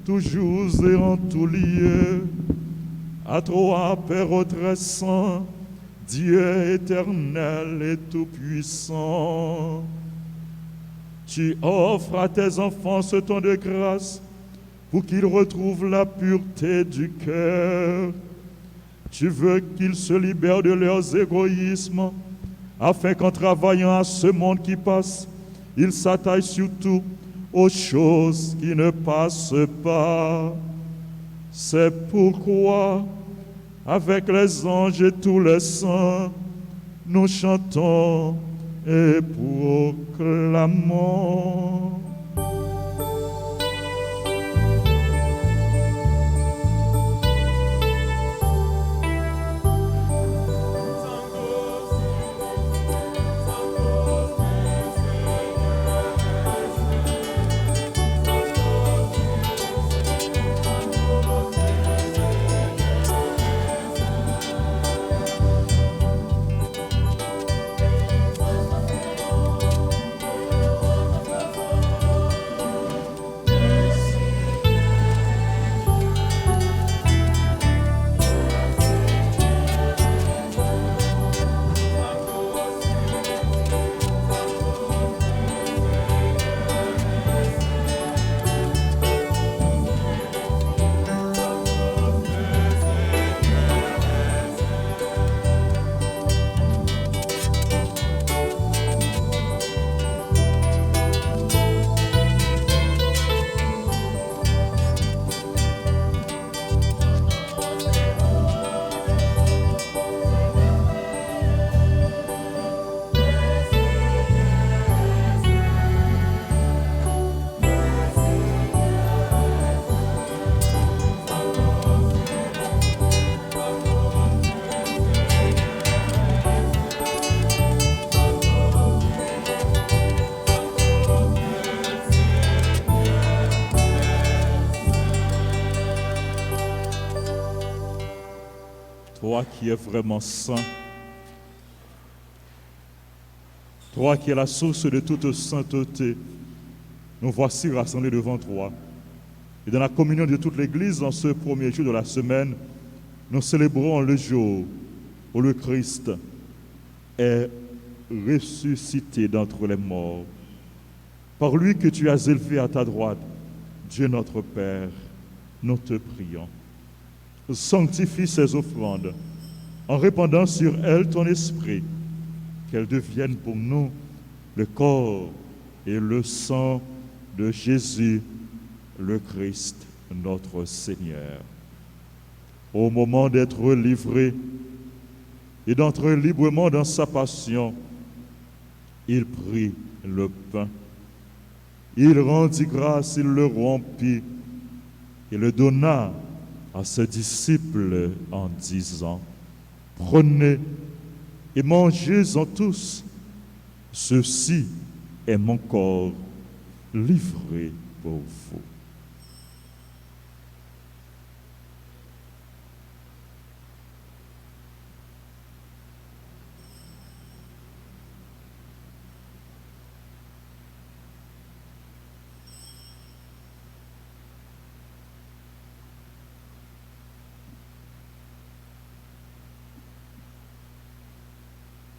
toujours et en tout lieu. À toi, Père très saint, Dieu éternel et tout-puissant, tu offres à tes enfants ce temps de grâce pour qu'ils retrouvent la pureté du cœur. Tu veux qu'ils se libèrent de leurs égoïsmes, afin qu'en travaillant à ce monde qui passe, ils s'attachent surtout aux choses qui ne passent pas. C'est pourquoi, avec les anges et tous les saints, nous chantons et proclamons. Toi qui es vraiment saint, toi qui es la source de toute sainteté, nous voici rassemblés devant toi. Et dans la communion de toute l'Église, en ce premier jour de la semaine, nous célébrons le jour où le Christ est ressuscité d'entre les morts. Par lui que tu as élevé à ta droite, Dieu notre Père, nous te prions. Sanctifie ces offrandes en répandant sur elles ton esprit, qu'elles deviennent pour nous le corps et le sang de Jésus, le Christ, notre Seigneur. Au moment d'être livré et d'entrer librement dans sa passion, il prit le pain. Il rendit grâce, il le rompit et le donna à ses disciples en disant: prenez et mangez-en tous, ceci est mon corps livré pour vous.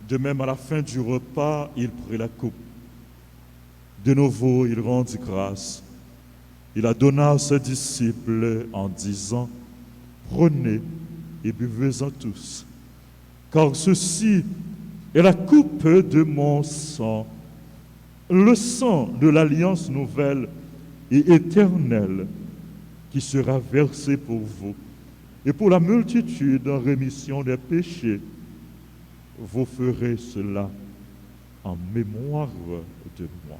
De même, à la fin du repas, il prit la coupe. De nouveau, il rendit grâce. Il la donna à ses disciples en disant: prenez et buvez-en tous, car ceci est la coupe de mon sang, le sang de l'alliance nouvelle et éternelle qui sera versé pour vous et pour la multitude en rémission des péchés. Vous ferez cela en mémoire de moi.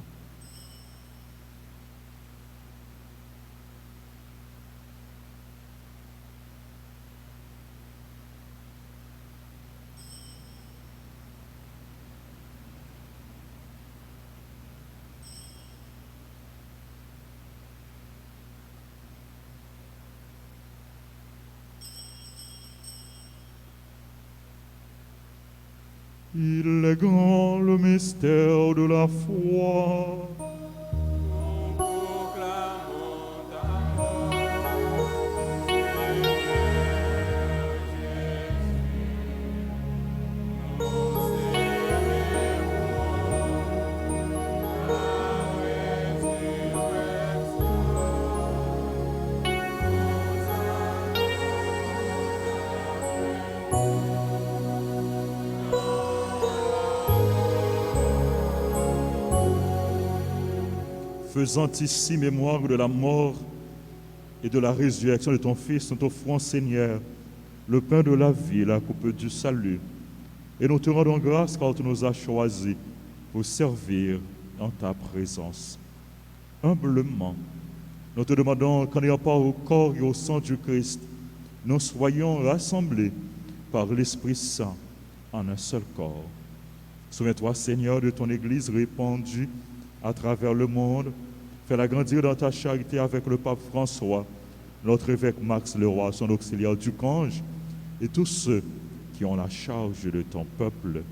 Il est grand le mystère de la foi. Faisant ici mémoire de la mort et de la résurrection de ton Fils, nous t'offrons, Seigneur, le pain de la vie, la coupe du salut. Et nous te rendons grâce car tu nous as choisis pour servir en ta présence. Humblement, nous te demandons qu'en ayant part au corps et au sang du Christ, nous soyons rassemblés par l'Esprit Saint en un seul corps. Souviens-toi, Seigneur, de ton Église répandue à travers le monde. Fais-la grandir dans ta charité avec le pape François, notre évêque Max Leroy, son auxiliaire Ducange, et tous ceux qui ont la charge de ton peuple.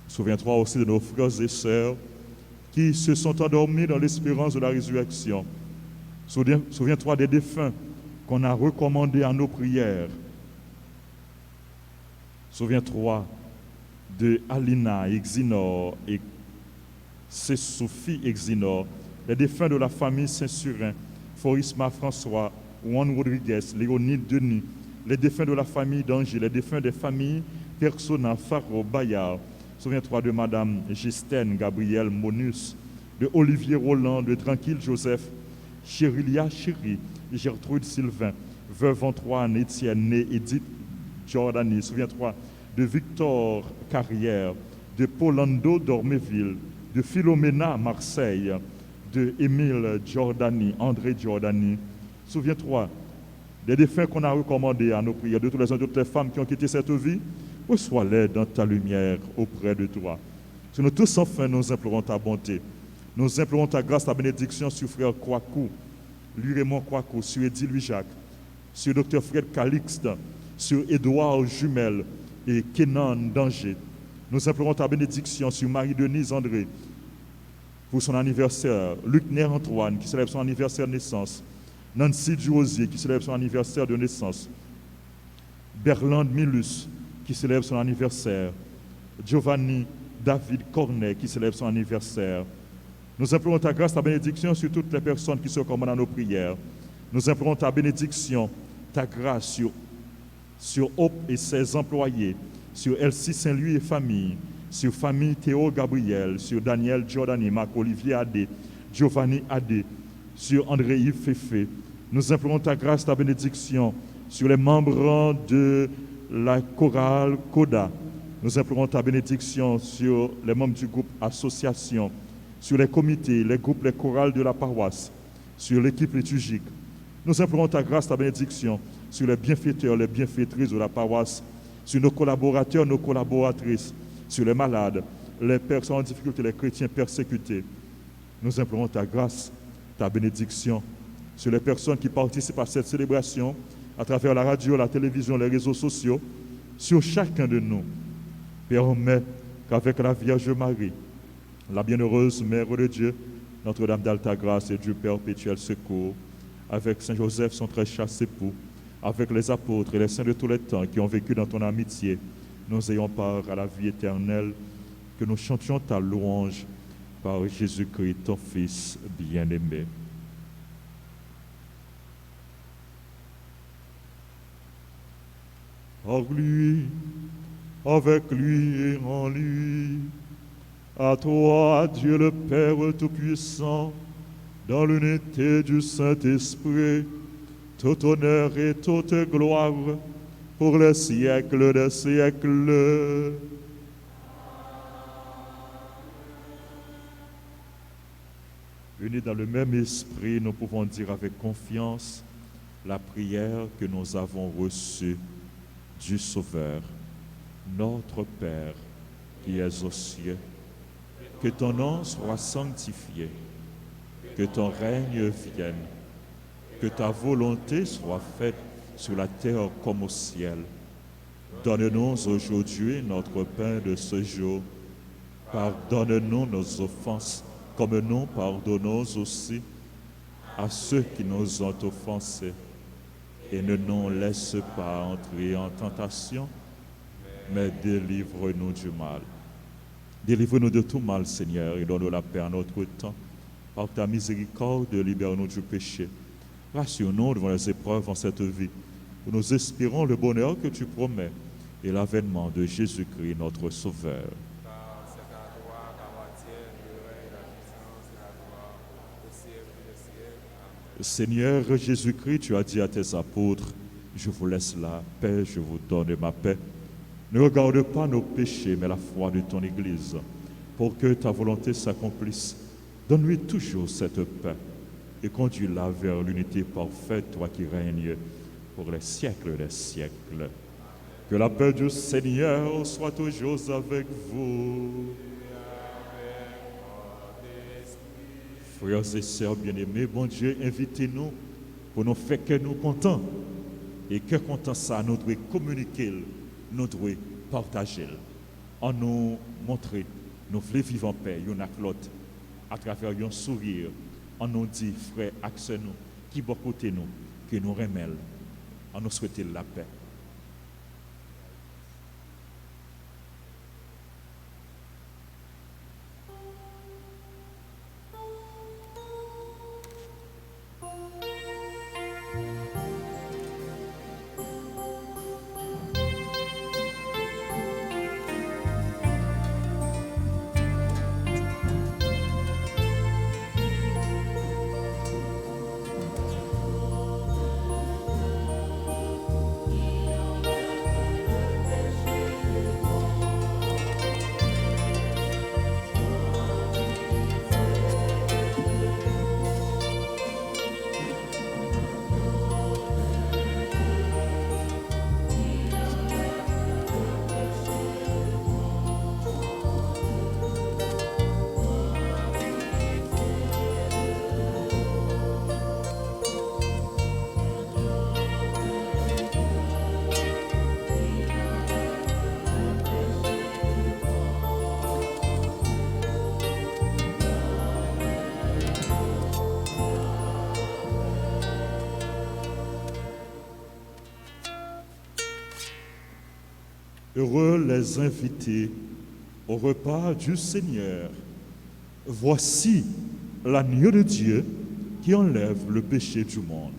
Souviens-toi aussi de nos frères et sœurs qui se sont endormis dans l'espérance de la résurrection. Souviens-toi des défunts qu'on a recommandés à nos prières. Souviens-toi de Alina Exinor et Sophie Exinor, les défunts de la famille Saint-Surin, Forisma François, Juan Rodriguez, Léonide Denis, les défunts de la famille d'Angers, les défunts des familles Persona, Faro, Bayard. Souviens-toi de Madame Gistène Gabriel Monus, de Olivier Roland, de Tranquille Joseph, Chérilia Chéri, Gertrude Sylvain, Veuve Antoine, Étienne Né, Edith Giordani. Souviens-toi de Victor Carrière, de Paulando Dorméville, de Philomena Marseille, de Émile Giordani, André Giordani. Souviens-toi des défunts qu'on a recommandés à nos prières, de tous les hommes, de toutes les femmes qui ont quitté cette vie. Reçois-les dans ta lumière auprès de toi. Sur nous tous, enfin, nous implorons ta bonté. Nous implorons ta grâce, ta bénédiction sur frère Kouakou, lui Raymond Kouakou, sur Edith Louis-Jacques, sur docteur Fred Calixte, sur Édouard Jumel et Kenan Danger. Nous implorons ta bénédiction sur Marie-Denise André pour son anniversaire, Luc Nair Antoine qui célèbre son anniversaire de naissance, Nancy Duosier qui célèbre son anniversaire de naissance, Berlande Milus qui célèbre son anniversaire, Giovanni David Cornet qui célèbre son anniversaire. Nous implorons ta grâce, ta bénédiction sur toutes les personnes qui se commandent à nos prières. Nous implorons ta bénédiction, ta grâce sur Hope et ses employés, sur Elsie Saint-Louis et famille, sur famille Théo Gabriel, sur Daniel Giordani, Marc-Olivier Adé, Giovanni Adé, sur André-Yves Féfé. Nous implorons ta grâce, ta bénédiction sur les membres de la chorale Coda. Nous implorons ta bénédiction sur les membres du groupe Association, sur les comités, les groupes, les chorales de la paroisse, sur l'équipe liturgique. Nous implorons ta grâce, ta bénédiction sur les bienfaiteurs, les bienfaitrices de la paroisse, sur nos collaborateurs, nos collaboratrices, sur les malades, les personnes en difficulté, les chrétiens persécutés. Nous implorons ta grâce, ta bénédiction sur les personnes qui participent à cette célébration à travers la radio, la télévision, les réseaux sociaux, sur chacun de nous. Permets qu'avec la Vierge Marie, la bienheureuse Mère de Dieu, Notre-Dame d'Alta-Grâce et Dieu perpétuel secours, avec Saint Joseph, son très chaste époux, avec les apôtres et les saints de tous les temps qui ont vécu dans ton amitié, nous ayons part à la vie éternelle, que nous chantions ta louange par Jésus-Christ, ton Fils bien-aimé. Par lui, avec lui et en lui, à toi, Dieu le Père Tout-Puissant, dans l'unité du Saint-Esprit, tout honneur et toute gloire pour les siècles des siècles. Unis dans le même esprit, nous pouvons dire avec confiance la prière que nous avons reçue du Sauveur. Notre Père qui es aux cieux, que ton nom soit sanctifié, que ton règne vienne, que ta volonté soit faite sur la terre comme au ciel. Donne-nous aujourd'hui notre pain de ce jour. Pardonne-nous nos offenses, comme nous pardonnons aussi à ceux qui nous ont offensés. Et ne nous laisse pas entrer en tentation, mais délivre-nous du mal. Délivre-nous de tout mal, Seigneur, et donne-nous la paix en notre temps. Par ta miséricorde, libère-nous du péché. Rassure-nous devant les épreuves en cette vie, où nous espérons le bonheur que tu promets et l'avènement de Jésus-Christ, notre Sauveur. Seigneur Jésus-Christ, tu as dit à tes apôtres, je vous laisse la paix, je vous donne ma paix. Ne regarde pas nos péchés, mais la foi de ton Église, pour que ta volonté s'accomplisse. Donne-lui toujours cette paix et conduis-la vers l'unité parfaite, toi qui règnes pour les siècles des siècles. Que la paix du Seigneur soit toujours avec vous. Frères et sœurs bien-aimés, bon Dieu, invitez-nous pour nous faire que nous contents. Et que content ça, nous devons communiquer, nous devons partager. En nous montrer, nous voulons vivre en paix, y'en a l'autre, à travers un sourire. On nous dit, frère, axe nous, qui va côté nous, que nous remèlent. On nous souhaite la paix. Heureux les invités au repas du Seigneur. Voici l'agneau de Dieu qui enlève le péché du monde.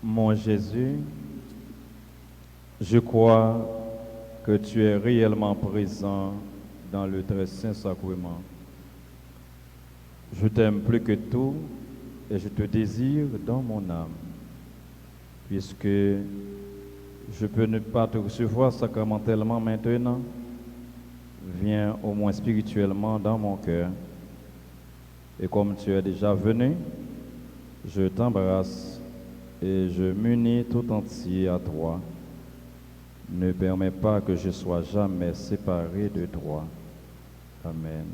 Mon Jésus, je crois que tu es réellement présent dans le très saint sacrement. Je t'aime plus que tout et je te désire dans mon âme. Puisque je peux ne pas te recevoir sacramentellement maintenant, viens au moins spirituellement dans mon cœur. Et comme tu es déjà venu, je t'embrasse et je m'unis tout entier à toi. Ne permets pas que je sois jamais séparé de toi. Amen.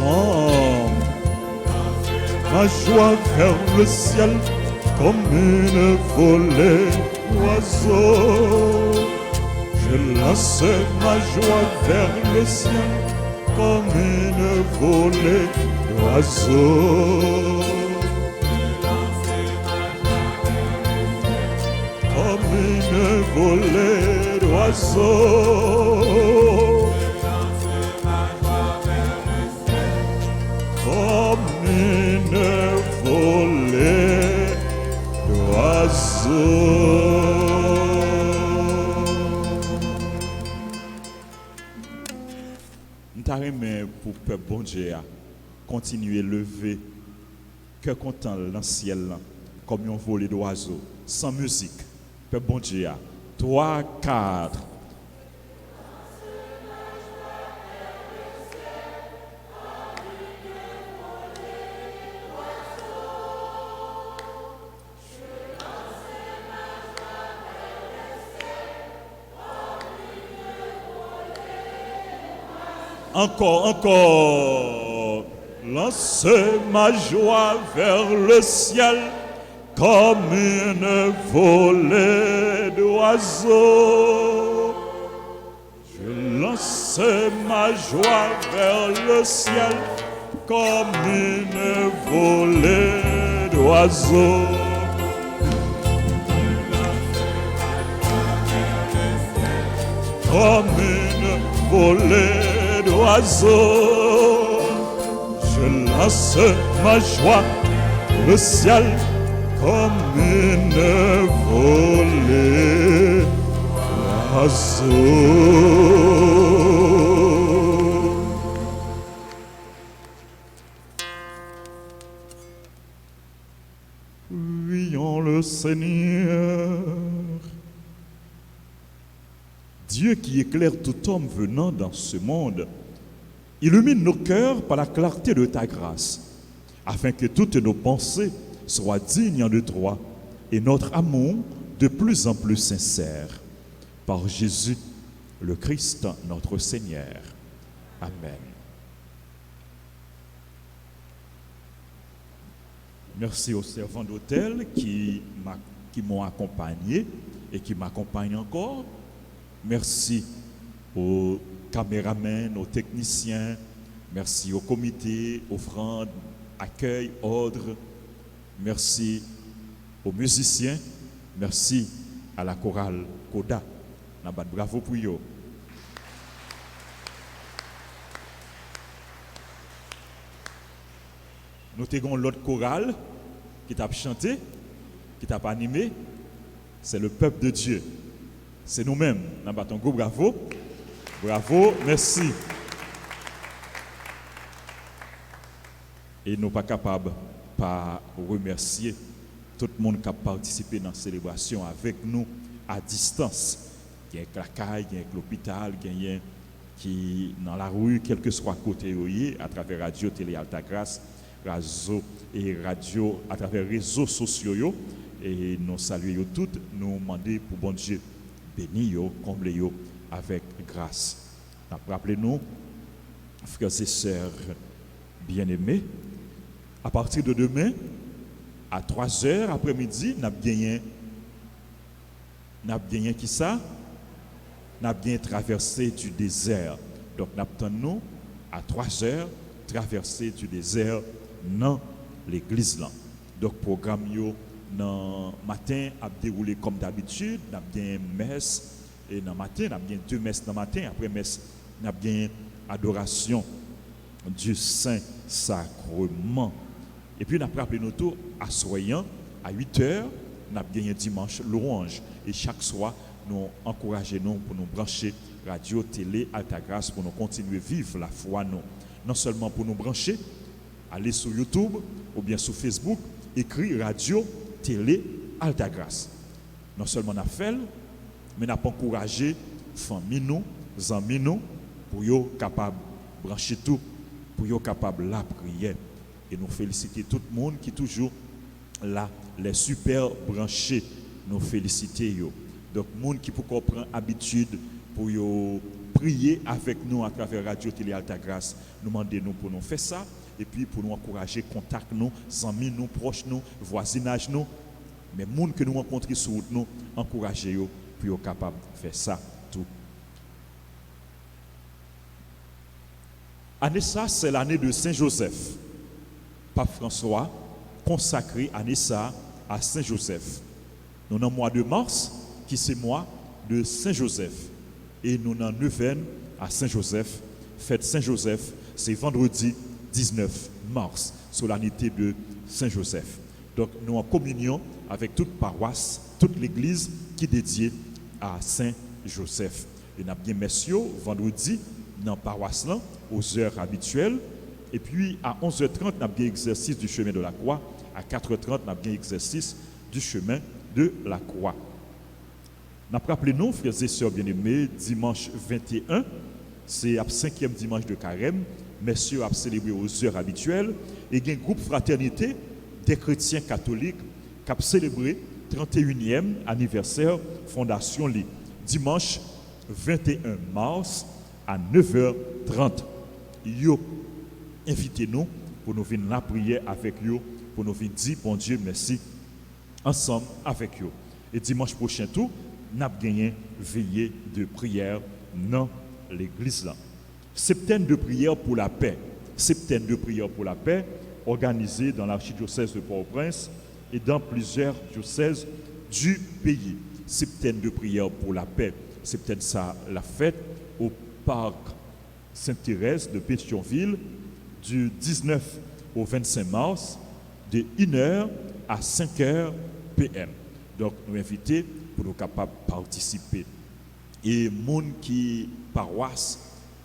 ensemble. Ma joie vers le ciel comme une volée d'oiseaux. Je lance ma joie vers le ciel comme une volée d'oiseaux. Comme une volée d'oiseaux. Comme une volée d'oiseaux. Nous t'arrêtons pour peuple bon Dieu continuer à lever cœur content dans le ciel comme un volée d'oiseaux sans musique. Peuple bon Dieu 3, 4. Encore. Lancez ma joie vers le ciel comme une volée d'oiseaux. Je lance ma joie vers le ciel comme une volée d'oiseaux. Comme une volée d'oiseaux. Je lance ma joie vers le ciel comme une volée d'oiseaux. Prions le Seigneur. Dieu qui éclaire tout homme venant dans ce monde, illumine nos cœurs par la clarté de ta grâce, afin que toutes nos pensées soient dignes de toi et notre amour de plus en plus sincère. Par Jésus, le Christ, notre Seigneur. Amen. Merci aux servants d'hôtel qui m'ont accompagné et qui m'accompagnent encore. Merci aux caméramens, aux techniciens. Merci au comité, offrande, accueil, ordre. Merci aux musiciens. Merci à la chorale Koda. Bravo pour eux. Nous avons l'autre chorale qui t'a chanté, qui t'a animé. C'est le peuple de Dieu. C'est nous-mêmes. Nous avons un gros bravo. Bravo, merci. Et nous ne sommes pas capables de remercier tout le monde qui a participé dans la célébration avec nous à distance. Il y a la caille, il y a l'hôpital, il y a qui dans la rue, quel que soit côté à travers radio, télé, Altagrace, radio et radio, à travers les réseaux sociaux. Et nous saluons toutes, nous demandons pour bon Dieu bénir, combler avec grâce. Rappelez-nous, frères et sœurs bien-aimés, à partir de demain, à 3h après-midi, nous avons gagné qui ça? Nous avons gagné traversée du désert. Donc nous attendons à 3h traversée du désert dans l'église là. Donc programme dans matin a déroulé comme d'habitude, nous avons gagné messe et dans matin, nous avons gagné 2 messes dans matin, après messe, nous avons gagné adoration du Saint-Sacrement. Et puis nous avons rappelé nos tours à soyant à 8h, nous avons gagné dimanche louange. Et chaque soir, nous encourageons pour nous brancher radio, télé, Altagrace pour nous continuer à vivre la foi. Nous. Non seulement pour nous brancher, aller sur YouTube ou bien sur Facebook, écrire radio, télé, Altagrace. Non seulement nous fait, mais nous avons encouragé famille nous, amis nous, pour être capable de brancher tout, pour être capable de la prière. Et nous féliciter tout le monde qui est toujours là, les super branchés, nous féliciter. Donc, les gens qui prennent habitude pour prier avec nous à travers Radio Télé Alta Grâce. Nous demandons pour nous faire ça et puis pour nous encourager, contact nous, amis nous, proches nous, voisinage nous, mais les gens que nous rencontrons sur route nous, encourager eux pour être capable de faire ça tout. Année ça, c'est l'année de Saint-Joseph. Pape François consacré année ça à Saint-Joseph. Nous avons le mois de mars qui c'est le mois de Saint-Joseph. Et nous avons neuvaine à Saint-Joseph. Fête Saint-Joseph, c'est vendredi 19 mars, solennité de Saint-Joseph. Donc nous en communion avec toute paroisse, toute l'église qui est dédiée à Saint-Joseph. Et nous avons bien messieurs vendredi dans la paroisse là, aux heures habituelles. Et puis à 11h30, nous avons bien exercice du chemin de la croix. À 4h30, nous avons bien exercice du chemin de la croix. Nous rappelons nous, frères et sœurs bien-aimés, dimanche 21, c'est le 5e dimanche de carême. Messieurs a célébré aux heures habituelles. Et il y a un groupe fraternité des chrétiens catholiques qui a célébré le 31e anniversaire Fondation Li. Dimanche 21 mars à 9h30. Yo, invitez-nous pour nous venir la prière avec vous, pour nous venir dire bon Dieu merci ensemble avec vous. Et dimanche prochain tout, nous avons gagné veillée de prière dans l'église là. Septaine de prière pour la paix. Septaine de prière pour la paix organisée dans l'archidiocèse de Port-au-Prince et dans plusieurs diocèses du pays. Septaine de prière pour la paix. Septaine ça la fête au parc Sainte-Thérèse de Pétionville du 19 au 25 mars de 1h à 5h PM. Donc nous invitons pour nous capables de participer. Et monde qui paroisse,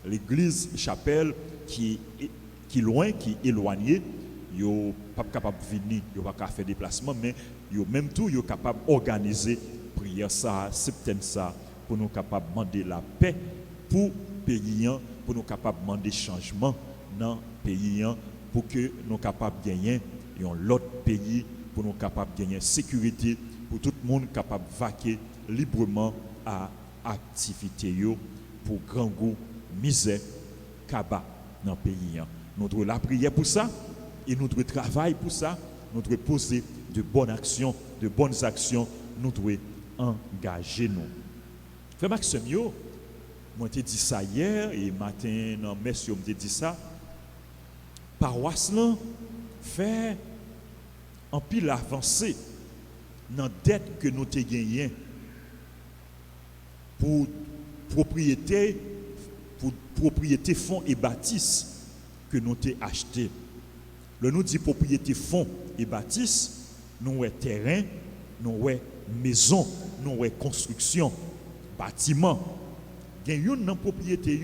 l'église, chapelle qui loin, qui éloigné, yo pas capable de venir, yo pas faire déplacement, mais yo même tout yo capable d'organiser prière ça, septaine ça, pour nous capable de demander la paix pour pays, pour nous capable de demander changement dans le pays, pour que nous capables de gagner l'autre pays, pour nous capables de gagner sécurité, pour tout le monde capable de vaquer librement à activité pour grand goût, misère, kaba dans le pays. Nous devons la prière pour ça et nous devons travailler pour ça. Nous devons poser de bonnes actions, nous devons engager nous. Frère Maxime, moi je dit ça hier et matin dans messieurs je dit ça. Paroisse là fait en pile avancée dans la dette que nous avons gagnée pour propriété fonds et bâtisses que nous avons acheté. Le nous dit propriété fonds et bâtisses, nous avons terrain, nous avons maison, nous avons construction, bâtiment. Il y a une propriété,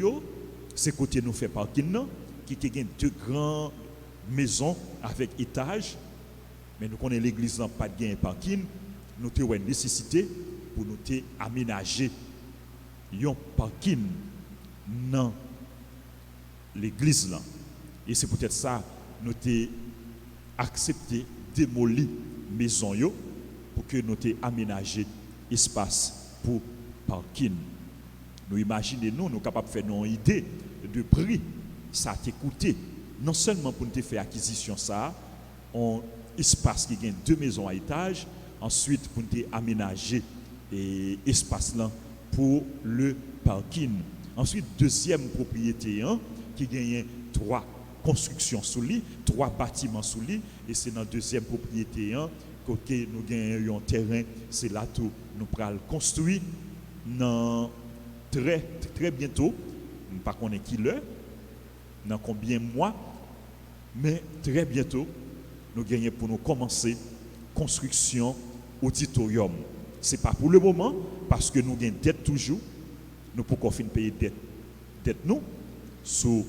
c'est côté nous fait parking, qui a deux grandes maisons avec étage. Mais nous connaissons l'église n'a pas de parking, nous avons une nécessité pour nous aménager un parking dans l'église là. Et c'est peut-être ça nous avons accepté démolir maison pour que nous aménager espace pour parking. Nous imaginons, nous sommes capables de faire une idée de prix ça t'a coûté. Non seulement pour nous faire acquisition ça, on espace qui gagne deux maisons à étage, ensuite pour nous aménager espace là pour le parking. Ensuite deuxième propriété qui gagne 3 constructions sous lui, 3 bâtiments sous lui et c'est dans deuxième propriété côté nous gagnons un terrain, c'est là tout nous pral construire dans très bientôt, pas qu'on est qui l'heure, dans combien de mois, mais très bientôt, nous gagnons pour nous commencer construction auditorium. Ce n'est pas pour le moment, parce que nous gagnons dette toujours, nous pouvons finir payer dette nous, sur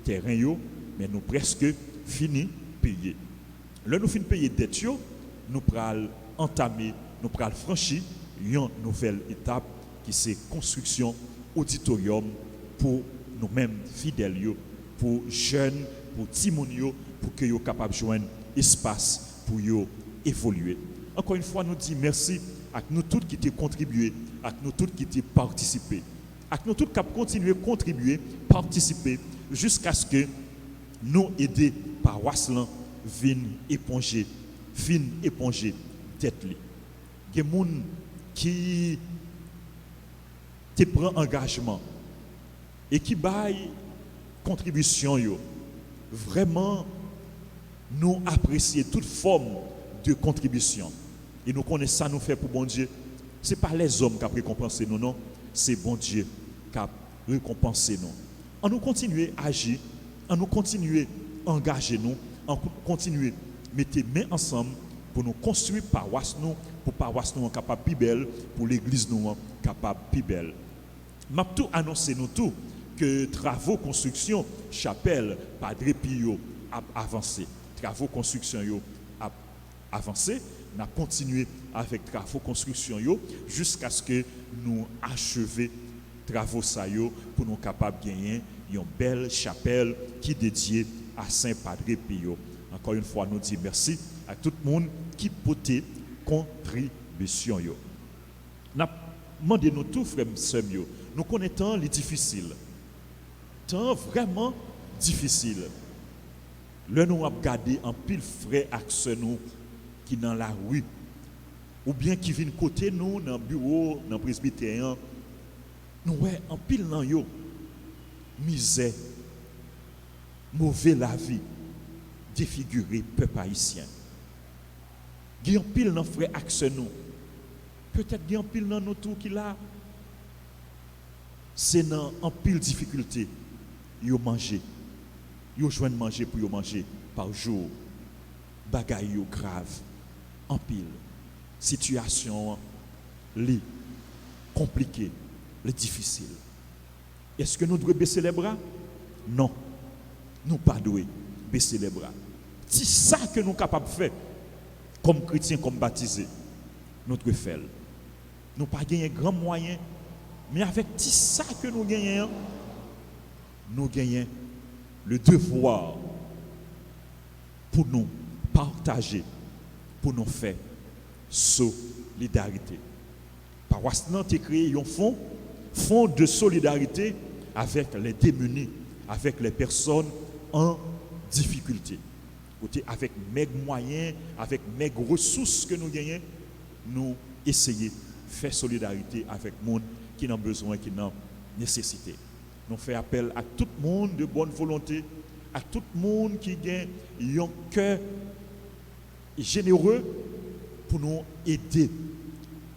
terrain, mais nous presque fini payer. Là, nous finissons payer dette, nous pourrons entamer, nous pourrons franchir une nouvelle étape qui c'est construction auditorium pour nous-mêmes fidèles, pour jeunes, pour timonio, pour que soient capables de joindre espace pour évoluer. Encore une fois, nous disons merci à nous tous qui ont contribué, à nous tous qui ont participé. Et nous tous cap continuer contribuer, participer jusqu'à ce que nous aider paroisse là vienne éponger tête li. Il y a des gens qui te prend engagement et qui baille contribution yo. Vraiment nous apprécions toute forme de contribution. Et nous connaissons ça nous fait pour bon Dieu. Ce n'est pas les hommes qui ont récompensé nous, non. C'est bon Dieu qui a récompensé nous. On nous continuer à agir, on nous continuer à engager nous, on continuer à mettre main ensemble pour nous construire paroisse nous, pour paroisse nous capable plus belle, pour l'église nous capable plus belle. M'a tout annoncé nous tout que travaux construction chapelle Padre Pio a avancé. Travaux construction yo a avancé, n'a continué avec travaux construction yo jusqu'à ce que nous achever travaux ça yo pour nous capable gagner une belle chapelle qui est dédiée à Saint Padre Pio. Encore une fois nous disons merci à tout le monde qui portait contribution yo. N'a demandé nous tout frères sœurs yo. Nous connaissons les difficiles. Temps vraiment difficile. Là nous avons gardé un pile frère avec nous qui dans la rue ou bien qui viennent côté nous dans le bureau, dans le presbytérien. Nous ouais un pile dans yo misère, mauvais la vie, défiguré peuple haïtien. Il y a un pile dans frère avec nous. Peut-être qu'il y a un pile dans nous tout qui là. C'est dans un pile difficulté. Yo manger. Yo joindre manger pour yo manger par jour. Bagay yo grave. En pile. Situation li compliquée, li difficile. Est-ce que nous devons baisser les bras? Non. Nous pas devons baisser les bras. C'est ça que nous sommes capables de faire comme chrétiens, comme baptisés. Nous devons faire. Nous pas gagner grand moyen, mais avec tout ça que nous gagnons, nous gagnons le devoir pour nous partager, pour nous faire solidarité. Paroisse nan te créé un fonds de solidarité avec les démunis, avec les personnes en difficulté. Avec mes moyens, avec mes ressources que nous gagnons, nous essayons de faire solidarité avec le monde qui a besoin, qui a nécessité. Nous faisons appel à tout le monde de bonne volonté, à tout le monde qui a un cœur généreux pour nous aider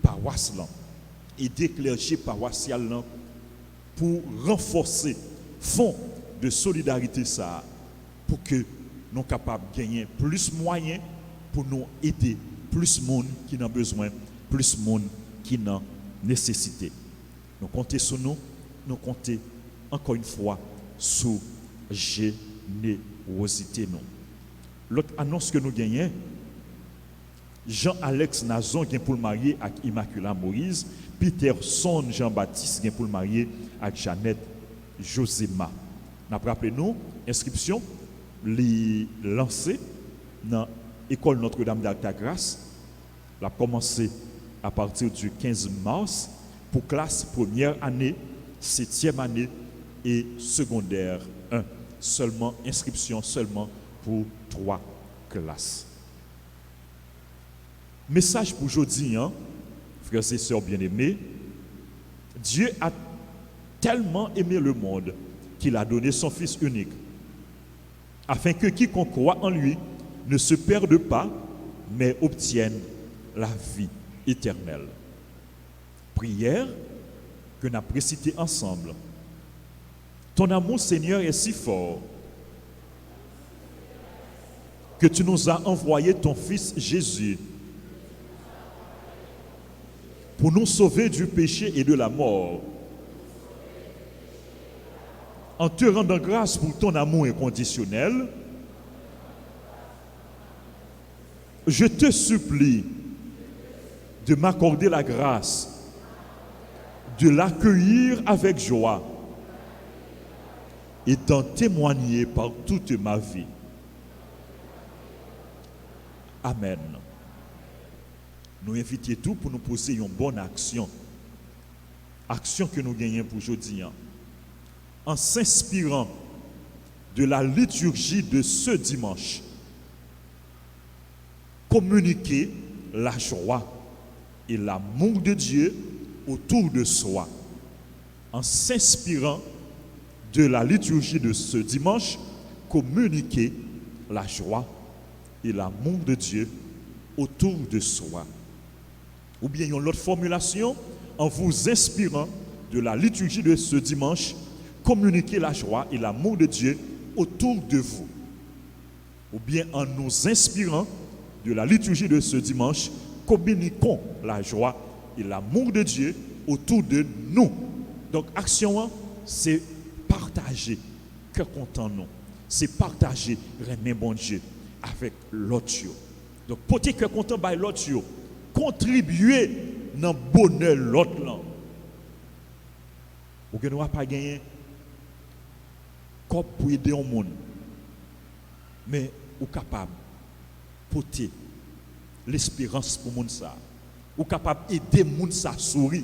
paroisse là, aider clergé paroissial là pour renforcer fonds de solidarité ça pour que nous soyons capables de gagner plus de moyens pour nous aider plus de monde qui a besoin, plus de monde qui a nécessité. Nous comptons sur nous comptons encore une fois sur générosité nous. L'autre annonce que nous gagnons, Jean-Alex Nazon vient pour le marier avec Immaculée Moïse, Peterson Jean-Baptiste vient pour le marier avec Jeannette Josema. Nous rappelons inscription les lancée dans l'école Notre-Dame d'Altagrace. Elle a commencé à partir du 15 mars pour classe première année, 7e année et secondaire 1. Seulement inscription seulement pour 3 classes. Message pour aujourd'hui, frères et sœurs bien-aimés. Dieu a tellement aimé le monde qu'il a donné son Fils unique, afin que quiconque croit en lui ne se perde pas, mais obtienne la vie éternelle. Prière que nous avons récitée ensemble. Ton amour, Seigneur, est si fort que tu nous as envoyé ton Fils Jésus pour nous sauver du péché et de la mort. En te rendant grâce pour ton amour inconditionnel, je te supplie de m'accorder la grâce de l'accueillir avec joie et d'en témoigner par toute ma vie. Amen. Nous invitons tous pour nous poser une bonne action. action que nous gagnons pour aujourd'hui, en s'inspirant de la liturgie de ce dimanche, communiquer la joie et l'amour de Dieu autour de soi. En s'inspirant de la liturgie de ce dimanche, communiquer la joie et l'amour de Dieu autour de soi. Ou bien une autre formulation, en vous inspirant de la liturgie de ce dimanche, communiquer la joie et l'amour de Dieu autour de vous. Ou bien en nous inspirant de la liturgie de ce dimanche, communiquons la joie et l'amour de Dieu autour de nous. Donc, action, c'est partager, cœur content nous. C'est partager, remer bon Dieu avec l'autre. Donc, pour que cœur content by l'autre, contribuer dans le bonheur de l'autre. Ou que nous n'avons pas gagné pour aider le monde. Mais nous sommes capables de porter l'espérance pour le monde. Nous sommes capables d'aider le monde à sourire.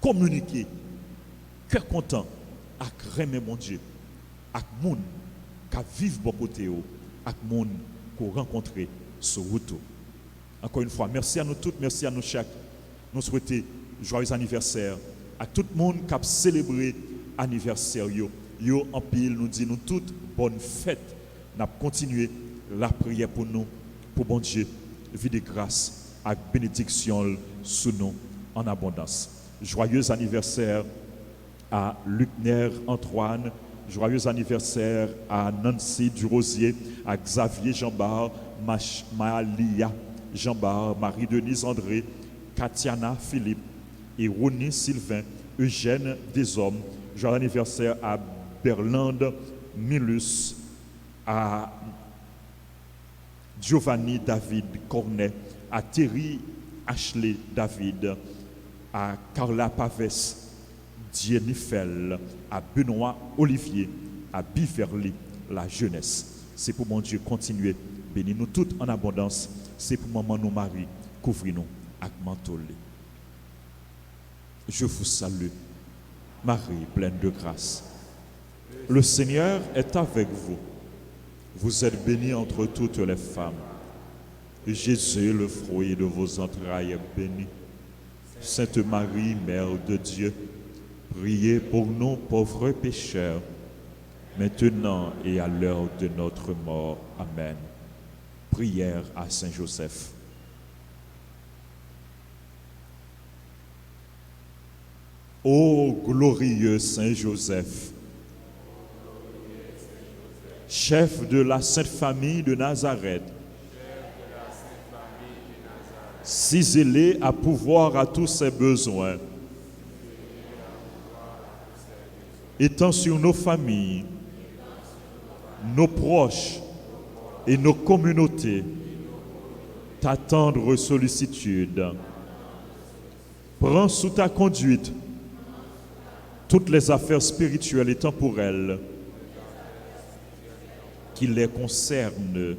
Communiquer, cœur content, avec remer mon Dieu, avec le monde qui vivent bon côté, avec le monde qu'on rencontre sur route. Encore une fois, merci à nous toutes, merci à nous chaque. Nous souhaitons joyeux anniversaire à tout le monde qui a célébré l'anniversaire. Yo en pile, nous disons toutes bonne fête. Nous avons continué la prière pour nous, pour bon Dieu, vie de grâce, avec bénédiction sous nous en abondance. Joyeux anniversaire à Lucner Antoine, joyeux anniversaire à Nancy Durosier, à Xavier Jambard, Malia Jambard, Marie-Denise André, Katiana Philippe, et Ronnie Sylvain, Eugène Deshommes. Joyeux anniversaire à Berlande Milus, à Giovanni David Cornet, à Thierry Ashley David, à Carla Paves Dienifel, à Benoît Olivier, à Biverly, la jeunesse. C'est pour mon Dieu continuer, bénis nous toutes en abondance. C'est pour maman nous Marie, couvrir-nous avec manteau. Je vous salue, Marie pleine de grâce. Le Seigneur est avec vous. Vous êtes bénie entre toutes les femmes. Et Jésus, le fruit de vos entrailles, est béni. Sainte Marie, Mère de Dieu, priez pour nous pauvres pécheurs, maintenant et à l'heure de notre mort. Amen. Prière à Saint Joseph. Ô glorieux Saint Joseph, chef de la Sainte Famille de Nazareth, si zélé à pouvoir à tous ses besoins, étant sur nos familles, nos proches et nos communautés, ta tendre sollicitude. Prends sous ta conduite toutes les affaires spirituelles et temporelles qui les concernent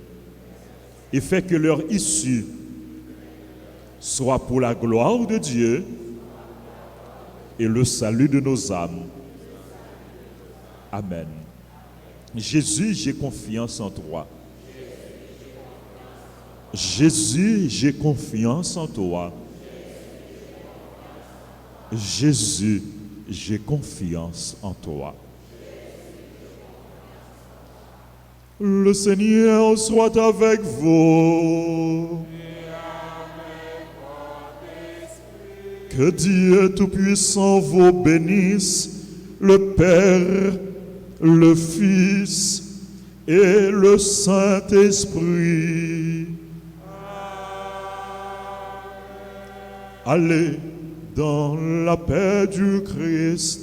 et fais que leur issue soit pour la gloire de Dieu et le salut de nos âmes. Amen. Jésus, j'ai confiance en toi. Jésus, j'ai confiance en toi. Jésus, j'ai confiance en toi. Le Seigneur soit avec vous. Que Dieu Tout-Puissant vous bénisse, le Père, le Fils et le Saint-Esprit. Allez dans la paix du Christ.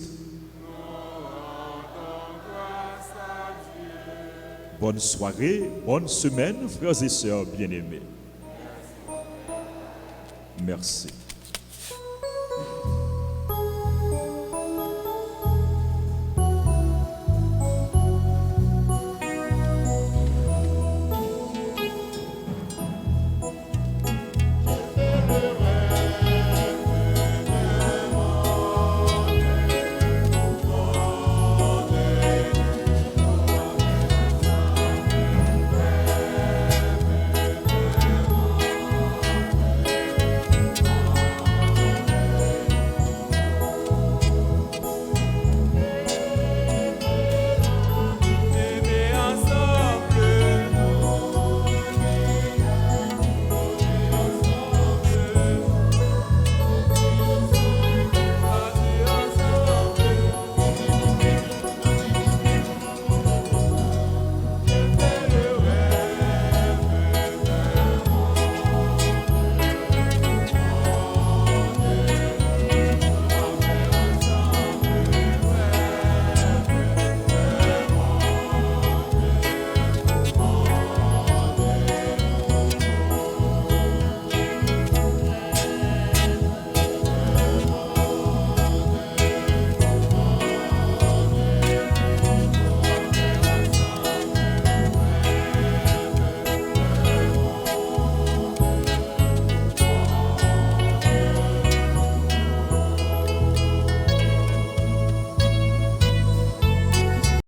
Bonne soirée, bonne semaine, frères et sœurs bien-aimés. Merci.